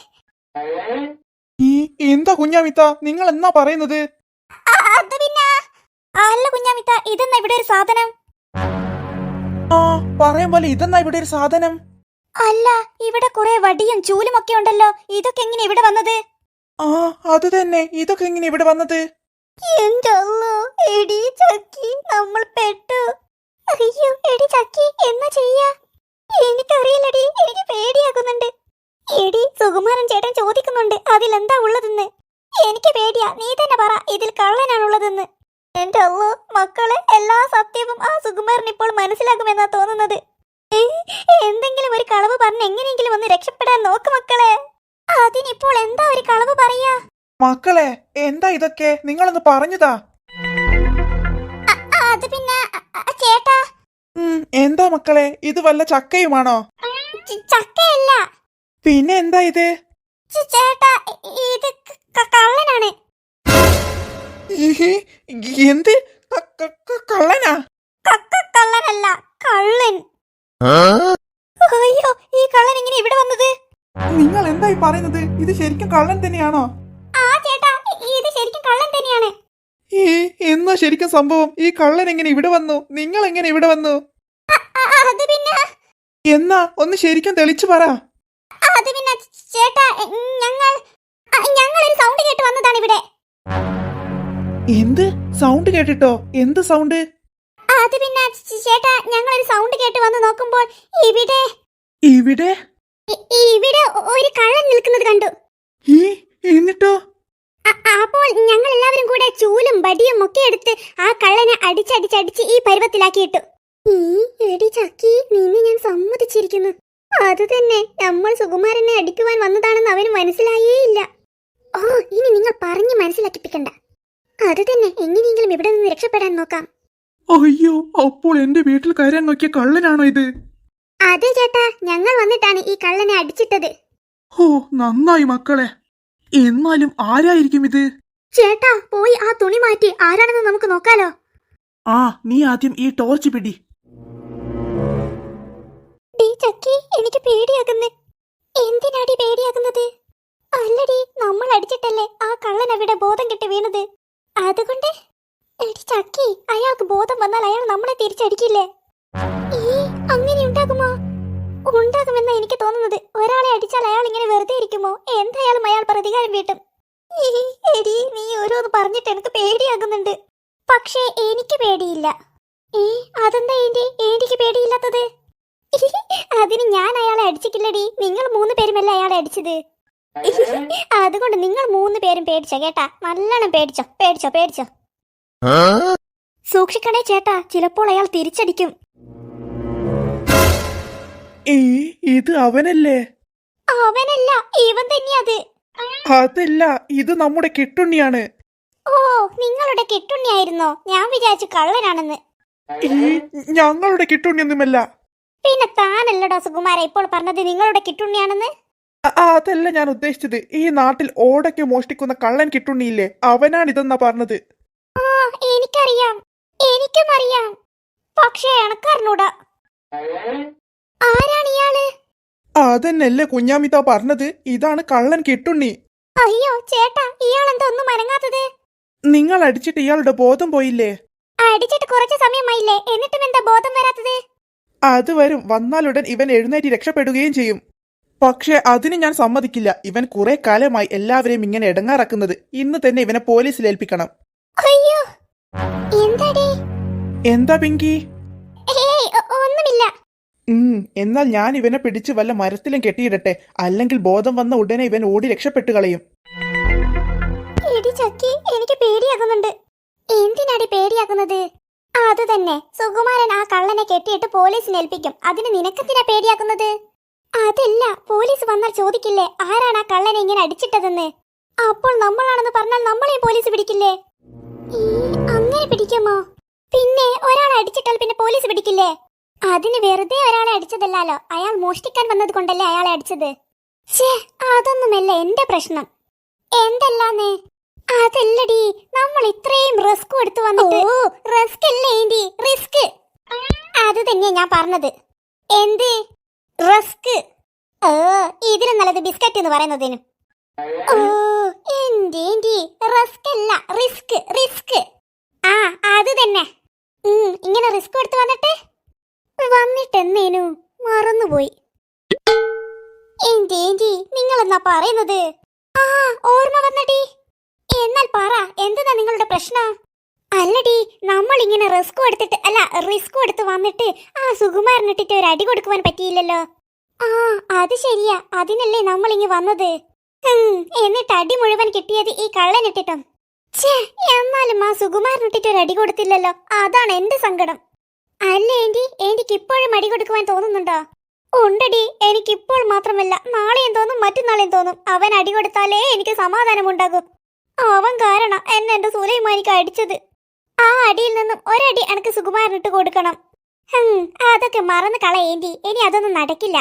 എന്താ കുഞ്ഞാമിത്ത, നിങ്ങൾ എന്നാ പറയുന്നത്? അത് പിന്നെ അല്ല കുഞ്ഞാമിത്ത, ഇതെന്നാ ഇവിടെ ഒരു സാധനം? പറയും പോലെ ഇതെന്നാ ഇവിടെ ഒരു സാധനം? അല്ല, ഇവിടെ കുറെ വടിയും ചൂലും ഒക്കെ ഉണ്ടല്ലോ. ഇതൊക്കെ എങ്ങനെ ഇവിടെ വന്നത്? ആ അത് തന്നെ. ഇതൊക്കെ എങ്ങനെ ഇവിടെ വന്നത്? എന്റെ അല്ലോ, എടി ചക്കി, നമ്മൾ പെട്ടു. അയ്യോ എടി ചക്കി, എന്നാ ചെയ്യാ? എനിക്കറിയില്ലടി, എനിക്ക് പേടിയാകുന്നുണ്ട്. എടി സുകുമാരൻ ചേട്ടൻ ചോദിക്കുന്നുണ്ട് അതിലെന്താ ഉള്ളതെന്ന്. എനിക്ക് പേടിയാ, നീ തന്നെ പറ ഇതിൽ കള്ളനാണുള്ളതെന്ന്. എന്റെ അല്ലോ മക്കളെ, എല്ലാ സത്യവും ആ സുകുമാരൻ ഇപ്പോൾ മനസ്സിലാക്കുമെന്നാ തോന്നുന്നത്. എന്തെങ്കിലും ഒരു കളവ് പറഞ്ഞ് എങ്ങനെയെങ്കിലും ഒന്ന് രക്ഷപ്പെടാൻ നോക്ക് മക്കളെ. അതിനിപ്പോൾ എന്താ ഒരു കളവ് പറയാ? മക്കളെ, എന്താ ഇതൊക്കെ? നിങ്ങളൊന്ന് പറഞ്ഞതാ. അത് പിന്നെ ചേട്ടാ. എന്താ മക്കളെ, ഇത് വല്ല ചക്കയുമാണോ? ചക്കയല്ല. പിന്നെ എന്താ ഇത്? ചേട്ടാ, ഇത് കള്ളനാണ്. എന്ത് കള്ളനാ? കള്ളനല്ല, കള്ളൻ. അയ്യോ, ഈ കള്ളൻ ഇങ്ങനെ ഇവിടെ വന്നത്? നിങ്ങൾ എന്തായി പറയുന്നത്? ഇത് ശരിക്കും കള്ളൻ തന്നെയാണോ? ആ ചേട്ടാ, ഇത് ശരിക്കും കള്ളൻ തന്നെയാണ്. എന്നാ ശരിക്കും സംഭവം? ഈ കള്ളൻ എങ്ങനെ ഇവിടെ വന്നു? നിങ്ങൾ എങ്ങനെ ഇവിടെ വന്നു? അത് പിന്നെ എന്നാ ഒന്ന് ശരിക്കും തെളിച്ചു പറ. അത് പിന്നെ ചേട്ടാ, ഞങ്ങൾ ഒരു സൗണ്ട് കേട്ട് വന്നതാണ് ഇവിടെ. എന്ത് സൗണ്ട് കേട്ടിട്ടോ? എന്ത് സൗണ്ട്? അത് പിന്നെ ചേട്ടാ, ഞങ്ങൾ ഒരു സൗണ്ട് കേട്ട് വന്ന് നോക്കുമ്പോൾ ഇവിടെ ഇവിടെ ഇവിടെ ഒരു കള്ളൻ നിൽക്കുന്നത് കണ്ടു. എന്നിട്ടോ? അപ്പോൾ ഞങ്ങൾ എല്ലാവരും കൂടെ ചൂലും ബടിയും ഒക്കെ എടുത്ത് ആ കള്ളനെ അടിച്ചടിച്ചടിച്ച് ഈ പരുവത്തിലാക്കിയിട്ടു. എടി ചക്കി, നിന്നെ ഞാൻ സമ്മതിച്ചിരിക്കുന്നു. അത് തന്നെ, നമ്മൾ സുകുമാരനെ അടിക്കുവാൻ വന്നതാണെന്ന് അവന് മനസ്സിലായേ ഇല്ല. ഓ, ഇനി നിങ്ങൾ പറഞ്ഞു മനസ്സിലാക്കിപ്പിക്കണ്ട. അത് തന്നെ, എങ്ങനെയെങ്കിലും ഇവിടെ നിന്ന് രക്ഷപ്പെടാൻ നോക്കാം. അയ്യോ, അപ്പോൾ എന്റെ വീട്ടിൽ കയറാൻ നോക്കിയ കള്ളനാണോ ഇത്? അതെ ചേട്ടാ, ഞങ്ങൾ വന്നിട്ടാണ് ഈ കള്ളനെ അടിച്ചിട്ടത്. ഓ, നന്നായി മക്കളെ. എന്നാലും ആരായിരിക്കും ഇത്? ചേട്ടാ, പോയി ആ തുണി മാറ്റി ആരാണെന്ന് നമുക്ക് നോക്കാലോ. ആ, നീ ആദ്യം ഈ ടോർച്ച് പിടി. ചക്കി, എനിക്ക് പേടിയാകുന്നു. എന്തിനാടി പേടിയാകുന്നത്? അല്ലടി, നമ്മൾ അടിച്ചിട്ടല്ലേ ആ കള്ളൻ അവിടെ ബോധം കെട്ട് വീണത്. അതുകൊണ്ട് എടി ചക്കി, അയാൾക്ക് ബോധം വന്നാൽ അയാൾ നമ്മളെ തിരിച്ചടിക്കില്ലേ? അങ്ങനെ ഉണ്ടാകുമോ? ഉണ്ടാകുമെന്നാ എനിക്ക് തോന്നുന്നത്. ഒരാളെ അടിച്ചാൽ അയാൾ ഇങ്ങനെ വെറുതെ ഇരിക്കുമോ? എന്തായാലും അയാൾ പ്രതികാരം വീട്ടും. എടി, നീ ഓരോന്ന് പറഞ്ഞിട്ട് എനിക്ക് പേടിയാകുന്നുണ്ട്. പക്ഷേ എനിക്ക് പേടിയില്ല. അതെന്താ എനിക്ക് പേടിയില്ലാത്തത്? അതിന് ഞാൻ അയാളെ അടിച്ചിട്ടില്ലടി. നിങ്ങൾ 3 പേരുമല്ലേ അയാളെ അടിച്ചത്. അതുകൊണ്ട് നിങ്ങൾ 3 പേരും പേടിച്ചോ കേട്ടാ. നല്ലോണം പേടിച്ചോ. സൂക്ഷിക്കണേ ചേട്ടാ, ചിലപ്പോൾ അയാൾ തിരിച്ചടിക്കും. ഇത് അവനല്ലേ? അവനല്ല, ഇവൻ തന്നെയത്. അതല്ല, ഇത് നമ്മുടെ കിട്ടുണ്ണിയാണ്. ഓ, നിങ്ങളുടെ കിട്ടുണ്ണിയായിരുന്നോ? ഞാൻ വിചാരിച്ചു കള്ളനാണെന്ന്. ഞങ്ങളുടെ കിട്ടുണ്ണിയൊന്നുമല്ല. പിന്നെ താനല്ലടോ സുകുമാര ഇപ്പോൾ പറഞ്ഞത് നിങ്ങളുടെ കിട്ടുണ്ണിയാണെന്ന്? അതല്ല ഞാൻ ഉദ്ദേശിച്ചത്. ഈ നാട്ടിൽ ഓടൊക്കെ മോഷ്ടിക്കുന്ന കള്ളൻ കിട്ടുണ്ണിയില്ലേ, അവനാണിതെന്നാ പറഞ്ഞത്. ആ, എനിക്കറിയാം, എനിക്കും അറിയാം. പക്ഷേ എനക്കറിഞ്ഞൂടാ. ആരാണ് ഇയാള്? അതന്നെല്ലേ കുഞ്ഞാമിത്ത പറഞ്ഞത്. ഇതാണ് കള്ളൻ കിട്ടുണ്ണി. അയ്യോ ചേട്ടാ, ഇയാളെന്താ ഒന്നും അനങ്ങാത്തത്? നിങ്ങൾ അടിച്ചിട്ട് ഇയാളുടെ ബോധം പോയില്ലേ? അടിച്ചിട്ട് കുറച്ച് സമയമായില്ലേ, എന്നിട്ടും എന്താ ബോധം വരാത്തത്? അത് വരും. വന്നാലുടൻ ഇവൻ എഴുന്നേറ്റ് രക്ഷപ്പെടുകയും ചെയ്യും. പക്ഷെ അതിന് ഞാൻ സമ്മതിക്കില്ല. ഇവൻ കുറെ കാലമായി എല്ലാവരെയും ഇങ്ങനെ ഇടങ്ങാറാക്കുന്നത്. ഇന്ന് തന്നെ ഇവനെ പോലീസിൽ ഏൽപ്പിക്കണം. അയ്യോ, എന്താടി? എന്താ പിങ്കി? ഒന്നുമില്ല. എന്നാൽ ഞാൻ ഇവനെ പിടിച്ച് വല്ല മരത്തിലും കെട്ടിയിടട്ടെ. അല്ലെങ്കിൽ ബോധം വന്ന ഉടനെ ഇവൻ ഓടി രക്ഷപ്പെട്ടു കളയും. എടി ചക്കി, എനിക്ക് പേടിയാകുന്നുണ്ട്. എന്തിനാടി പേടിയാകുന്നത്? അത് തന്നെ, സുകുമാരൻ ആ കള്ളനെ കെട്ടിയിട്ട് പോലീസിന് ഏൽപ്പിക്കും. അതിന് നിനക്കെന്തിനാ പേടിയാക്കുന്നത്? അതല്ല, പോലീസ് വന്നാൽ ചോദിക്കില്ലേ ആരാണ് ആ കള്ളനെ ഇങ്ങനെ അടിച്ചിട്ടതെന്ന്? അപ്പോൾ നമ്മളാണെന്ന് പറഞ്ഞാൽ നമ്മളെയും പോലീസ് പിടിക്കില്ലേ? അങ്ങനെ പിടിക്കുമോ? പിന്നെ ഒരാളെ അടിച്ചിട്ടാൽ പിന്നെ പോലീസ് പിടിക്കില്ലേ? അതിന് വെറുതെ ഒരാളെ അടിച്ചതല്ലോ, അയാൾ മോഷ്ടിക്കാൻ വന്നത് കൊണ്ടല്ലേ അയാളെ അടിച്ചത്. ഛേ, അതൊന്നുമല്ല എന്റെ പ്രശ്നം. എന്തല്ലാന്നേ? അതല്ലടി, നമ്മൾ ഇത്രയും റിസ്ക് എടുത്തു വന്നിട്ട്. റിസ്ക് അല്ലേ ഏന്റി, റിസ്ക്. അത് തന്നെയാ ഞാൻ പറഞ്ഞത്. എന്ത് റിസ്ക്? ഇതിലും നല്ലത് ബിസ്ക്കറ്റ് എന്ന് പറയുന്നതിനും. ഓ, എന്റെ റിസ്ക് അല്ല, റിസ്ക്. ആ, അത് തന്നെ. ഇങ്ങനെ റിസ്ക് എടുത്തു വന്നിട്ടെന്നേനു മറന്നുപോയി. എന്റെ നിങ്ങളെന്നാ പറയുന്നത്? ആ ഓർമ്മ വന്നടി. എന്നാൽ പറ, എന്താണ് നിങ്ങളുടെ പ്രശ്നം? അല്ലടി, നമ്മൾ ഇങ്ങനെ റിസ്ക് എടുത്ത് വന്നിട്ട് ആ സുകുമാരനിട്ടിട്ട് ഒരു അടി കൊടുക്കുവാൻ പറ്റിയില്ലല്ലോ. ആ അത് ശരിയാ, അതിനല്ലേ നമ്മൾ ഇങ്ങ് വന്നത്. എന്നിട്ട് അടി മുഴുവൻ കിട്ടിയത് ഈ കള്ളനിട്ടിട്ടും. ഛേ, എന്നാലും ആ സുകുമാരനിട്ടിട്ട് ഒരു അടി കൊടുത്തില്ലല്ലോ, അതാണ് എന്റെ സങ്കടം. അല്ല ഏന്റി, ഏന്റിക്ക് ഇപ്പോഴും അടി കൊടുക്കുവാൻ തോന്നുന്നുണ്ടോ? ഉണ്ടടി, എനിക്കിപ്പോൾ മാത്രമല്ല, നാളെയും തോന്നും മറ്റന്നാളെയും തോന്നും. അവൻ അടി കൊടുത്താലേ എനിക്ക് സമാധാനമുണ്ടാകും. അവൻ കാരണം എന്നെ എന്റെ സുലൈമാനിക്ക് അടിച്ചത്. ആ അടിയിൽ നിന്നും ഒരടി എനിക്ക് സുകുമാരനിട്ട് കൊടുക്കണം. അതൊക്കെ മറന്ന് കളയേന്റി, ഇനി അതൊന്നും നടക്കില്ല.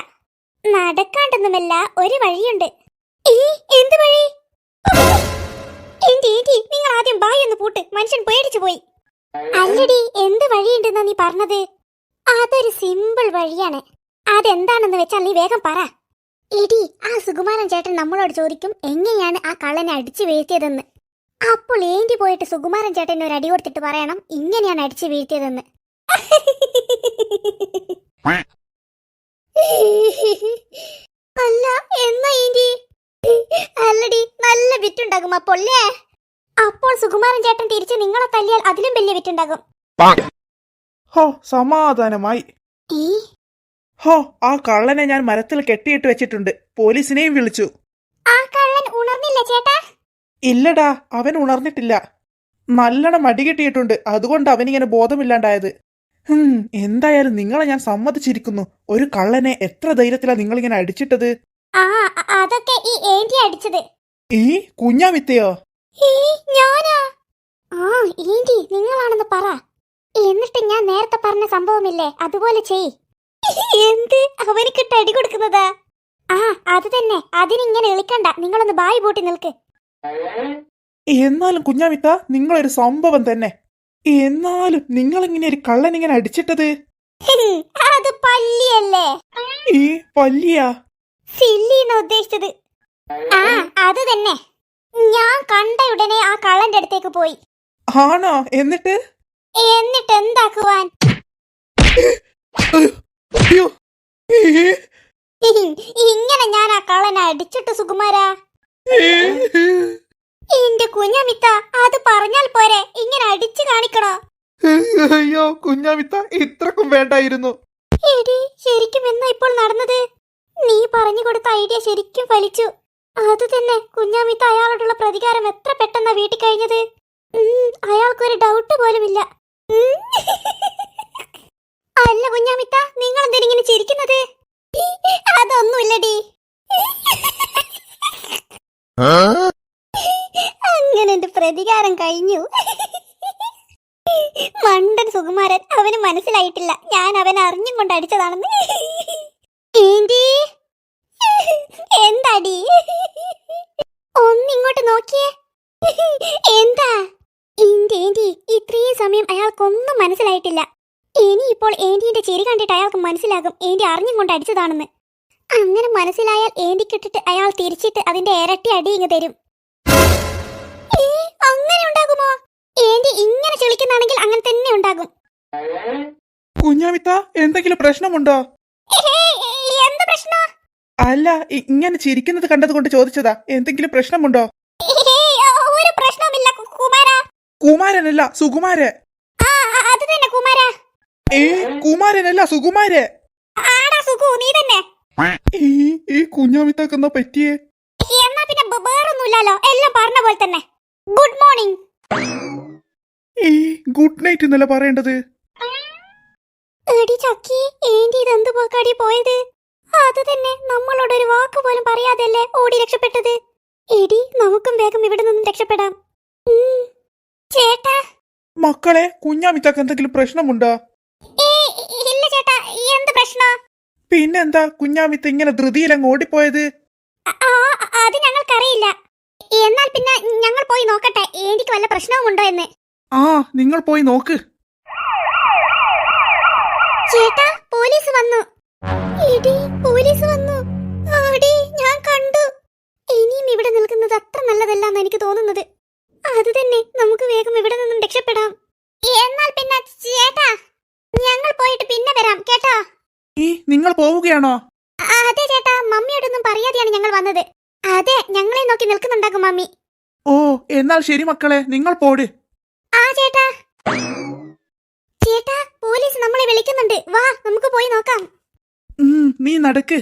നടക്കാണ്ടൊന്നുമല്ല, ഒരു വഴിയുണ്ട്. എന്ത് വഴി? ഏന്റി, നിങ്ങൾ ആദ്യം ബായ് ഒന്ന് പൂട്ട്, മനുഷ്യൻ പേടിച്ചു പോയി. അല്ലടി, എന്ത് വഴിയുണ്ടെന്നാ നീ പറഞ്ഞത്? അതൊരു സിമ്പിൾ വഴിയാണ്. അതെന്താണെന്ന് വെച്ചാൽ നീ വേഗം പറ. എടി, ആ സുകുമാരൻ ചേട്ടൻ നമ്മളോട് ചോദിക്കും എങ്ങനെയാണ് ആ കള്ളനെ അടിച്ചു വീഴ്ത്തിയതെന്ന്. അപ്പോൾ ഏന്റി പോയിട്ട് സുകുമാരൻ ചേട്ടന് ഒരു അടി കൊടുത്തിട്ട് പറയണം ഇങ്ങനെയാണ് അടിച്ചു വീഴ്ത്തിയതെന്ന്. അല്ല, എന്നാ ഏന്റി? അല്ലടി, നല്ല വിറ്റുണ്ടാകും അപ്പോല്ലേ. അപ്പോൾ സുകുമാരൻ ചേട്ടൻ തിരിച്ച് നിങ്ങളെ തല്ലിയാൽ അതിലും വലിയ വിറ്റുണ്ടാകും. ഹോ, സമാധാനമായി. ഹോ, ആ കള്ളനെ ഞാൻ മരത്തിൽ കെട്ടിയിട്ട് വെച്ചിട്ടുണ്ട്. പോലീസിനെയും വിളിച്ചു. ആ കള്ളൻ ഉണർന്നില്ല ചേട്ടാ? ഇല്ലടാ, അവൻ ഉണർന്നിട്ടില്ല. നല്ലോണം അടി കിട്ടിയിട്ടുണ്ട്, അതുകൊണ്ട് അവനിങ്ങനെ ബോധമില്ലാണ്ടായത്. എന്തായാലും നിങ്ങളെ ഞാൻ സമ്മതിച്ചിരിക്കുന്നു. ഒരു കള്ളനെ എത്ര ധൈര്യത്തിലാ നിങ്ങളിങ്ങനെ അടിച്ചിട്ടത്? അതൊക്കെ ഈ ഏന്റി അടിച്ചത്. ഈ കുഞ്ഞാമിത്തയോ? ഞാനാ? ആ ഏന്റി നിങ്ങളാണെന്ന് പറ. എന്നിട്ട് ഞാൻ നേരത്തെ പറഞ്ഞ സംഭവമില്ലേ, അതുപോലെ ചെയ്. എന്ത്, അവനിക്കിട്ട് അടി കൊടുക്കുന്നതാ? ആ അത് തന്നെ, അതിനിങ്ങനെ വിളിക്കണ്ട. നിങ്ങളൊന്ന് ബായ് പൂട്ടി നിൽക്ക്. എന്നാലും കുഞ്ഞാമിത്ത, നിങ്ങളൊരു സംഭവം തന്നെ. എന്നാലും നിങ്ങളിങ്ങനെ ഒരു കള്ളനിങ്ങനെ അടിച്ചിട്ടത്? അത് പല്ലിയല്ലേ? ഈ പല്ലിയാ? സില്ലിന്ന് ഉദ്ദേശിച്ചത്. ആ അത് തന്നെ. ഞാൻ കണ്ട ഉടനെ ആ കള്ളന്റെ അടുത്തേക്ക് പോയി. ആണോ? എന്നിട്ട് എന്താക്കുവാൻ? ഇങ്ങനെ ഞാൻ ആ കള്ളനെ അടിച്ചിട്ടു സുകുമാരാ. എന്റെ കുഞ്ഞാമിത്ത, അത് പറഞ്ഞാൽ പോരെ, ഇങ്ങനെ അടിച്ചു കാണിക്കണോ? അയ്യോ കുഞ്ഞാമിത്ത, ഇത്രക്കും വേണ്ടായിരുന്നു. എടി, ശരിക്കും എന്നാ ഇപ്പോൾ നടന്നത്? നീ പറഞ്ഞു കൊടുത്ത ഐഡിയ ശരിക്കും ഫലിച്ചു. അത് തന്നെ, കുഞ്ഞാമിത്ത അയാളോടുള്ള പ്രതികാരം എത്ര പെട്ടെന്നാ വീട്ടിൽ കഴിഞ്ഞത്. അയാൾക്കൊരു ഡൗട്ട് പോലുമില്ല. അല്ല കുഞ്ഞാമിത്ത, നിങ്ങൾ എന്തിനിങ്ങനെ ചിരിക്കുന്നത്? അതൊന്നുമില്ലടി. അങ്ങനെ എന്റെ പ്രതികാരം കഴിഞ്ഞു. മണ്ടൻ സുകുമാരൻ, അവന് മനസ്സിലായിട്ടില്ല ഞാൻ അവനെ അറിഞ്ഞും കൊണ്ട് അടിച്ചതാണെന്ന്. എന്താടി? ഒന്നിങ്ങോട്ട് നോക്കിയേ. എന്താ? ഏന്റി, ഇത്രയും സമയം അയാൾക്കൊന്നും മനസ്സിലായിട്ടില്ല. ഇനിയിപ്പോൾ ഏന്റിന്റെ ചിരി കണ്ടിട്ട് അയാൾക്ക് മനസ്സിലാകും ഏന്റി അറിഞ്ഞും കൊണ്ട് അടിച്ചതാണെന്ന്. അങ്ങനെ മനസ്സിലായാൽ ഏന്റിക്കിട്ടിട്ട് അയാൾ തിരിച്ചിട്ട് അതിന്റെ ഇരട്ടി അടി ഇങ്ങ് തരും. അങ്ങനെ ഉണ്ടാകുമോ? ഏന്റി ഇങ്ങനെ ചെളിക്കുന്നാണെങ്കിൽ അങ്ങനെ തന്നെ ഉണ്ടാകും. കുഞ്ഞാമിത്ത, എന്തെങ്കിലും പ്രശ്നമുണ്ടോ? എന്ത് പ്രശ്നം? അല്ല, ഇങ്ങനെ ചിരിക്കുന്നത് കണ്ടത് കൊണ്ട് ചോദിച്ചതാ. എന്തെങ്കിലും പ്രശ്നമുണ്ടോ? ഒരു പ്രശ്നവുമില്ല കുമാര. കുമാരനല്ല, സുകുമാരൻ. അത് തന്നെ കുമാര. കുമാരനല്ല, സുകുമാരൻ. ആടാ സുഖു, നീ തന്നെ. ഈ കുഞ്ഞാമിത്തക്കെന്നാ പറ്റിയേ? എന്നാ പിന്നെ വേറൊന്നുമില്ലല്ലോ, എല്ലാം പറഞ്ഞ പോലെ തന്നെ. Good morning. ഗുഡ് നൈറ്റ് എന്നല്ല പറയേണ്ടത്. എടി ചക്കി, ഏന്റി ഇതെന്ത് പോക്കാടി പോയത്? അത് തന്നെ, നമ്മളോടൊരു വാക്ക് പോലും പറയാതെയല്ലേ ഓടി രക്ഷപ്പെട്ടത്. എടി, നമുക്കും വേഗം ഇവിടെ നിന്നും രക്ഷപ്പെടാം. ചേട്ടാ. മക്കളെ, കുഞ്ഞാമിത്തക്ക് എന്തെങ്കിലും പ്രശ്നമുണ്ടോ? ഇല്ല ചേട്ടാ, എന്ത് പ്രശ്നം? പിന്നെന്താ കുഞ്ഞാമിത്ത ഇങ്ങനെ ധൃതിയിലങ്ങ് ഓടിപ്പോയത്? അത് ഞങ്ങൾക്കറിയില്ല. എന്നാൽ പിന്നെ ഞങ്ങൾ പോയി നോക്കട്ടെ, ഏന്റിക്ക് വല്ല പ്രശ്നവുമുണ്ടോ എന്ന്. നിങ്ങൾ പോയി നോക്ക്. ചേട്ടാ, പോലീസ് വന്നു. പോലീസ് വന്നു. ആടി, ഞാൻ കണ്ടു. ഇനിയും ഇവിടെ നിൽക്കുന്നത് അത്ര നല്ലതല്ലെന്ന് എനിക്ക് തോന്നുന്നത്. അത് തന്നെ, നമുക്ക് വേഗം ഇവിടെ നിന്നും രക്ഷപ്പെടാം. എന്നാൽ പിന്നെ ചേട്ടാ, ഞങ്ങൾ പോയിട്ട് പിന്നെ വരാം കേട്ടോ. നിങ്ങൾ പോവുകയാണോ? അതെ ചേട്ടാ, മമ്മിയോടൊന്നും പറയാതെയാണ് ഞങ്ങൾ വന്നത്. അതെ, ഞങ്ങളെ നോക്കി നിൽക്കുന്നുണ്ടാകും മമ്മി. ഓ എന്നാൽ ശരി മക്കളെ, നിങ്ങൾ പോട്. ആ ചേട്ടാ. ചേട്ടാ, പോലീസ് നമ്മളെ വിളിക്കുന്നുണ്ട്. വാ, നമുക്ക് പോയി നോക്കാം. നീ നടക്ക്.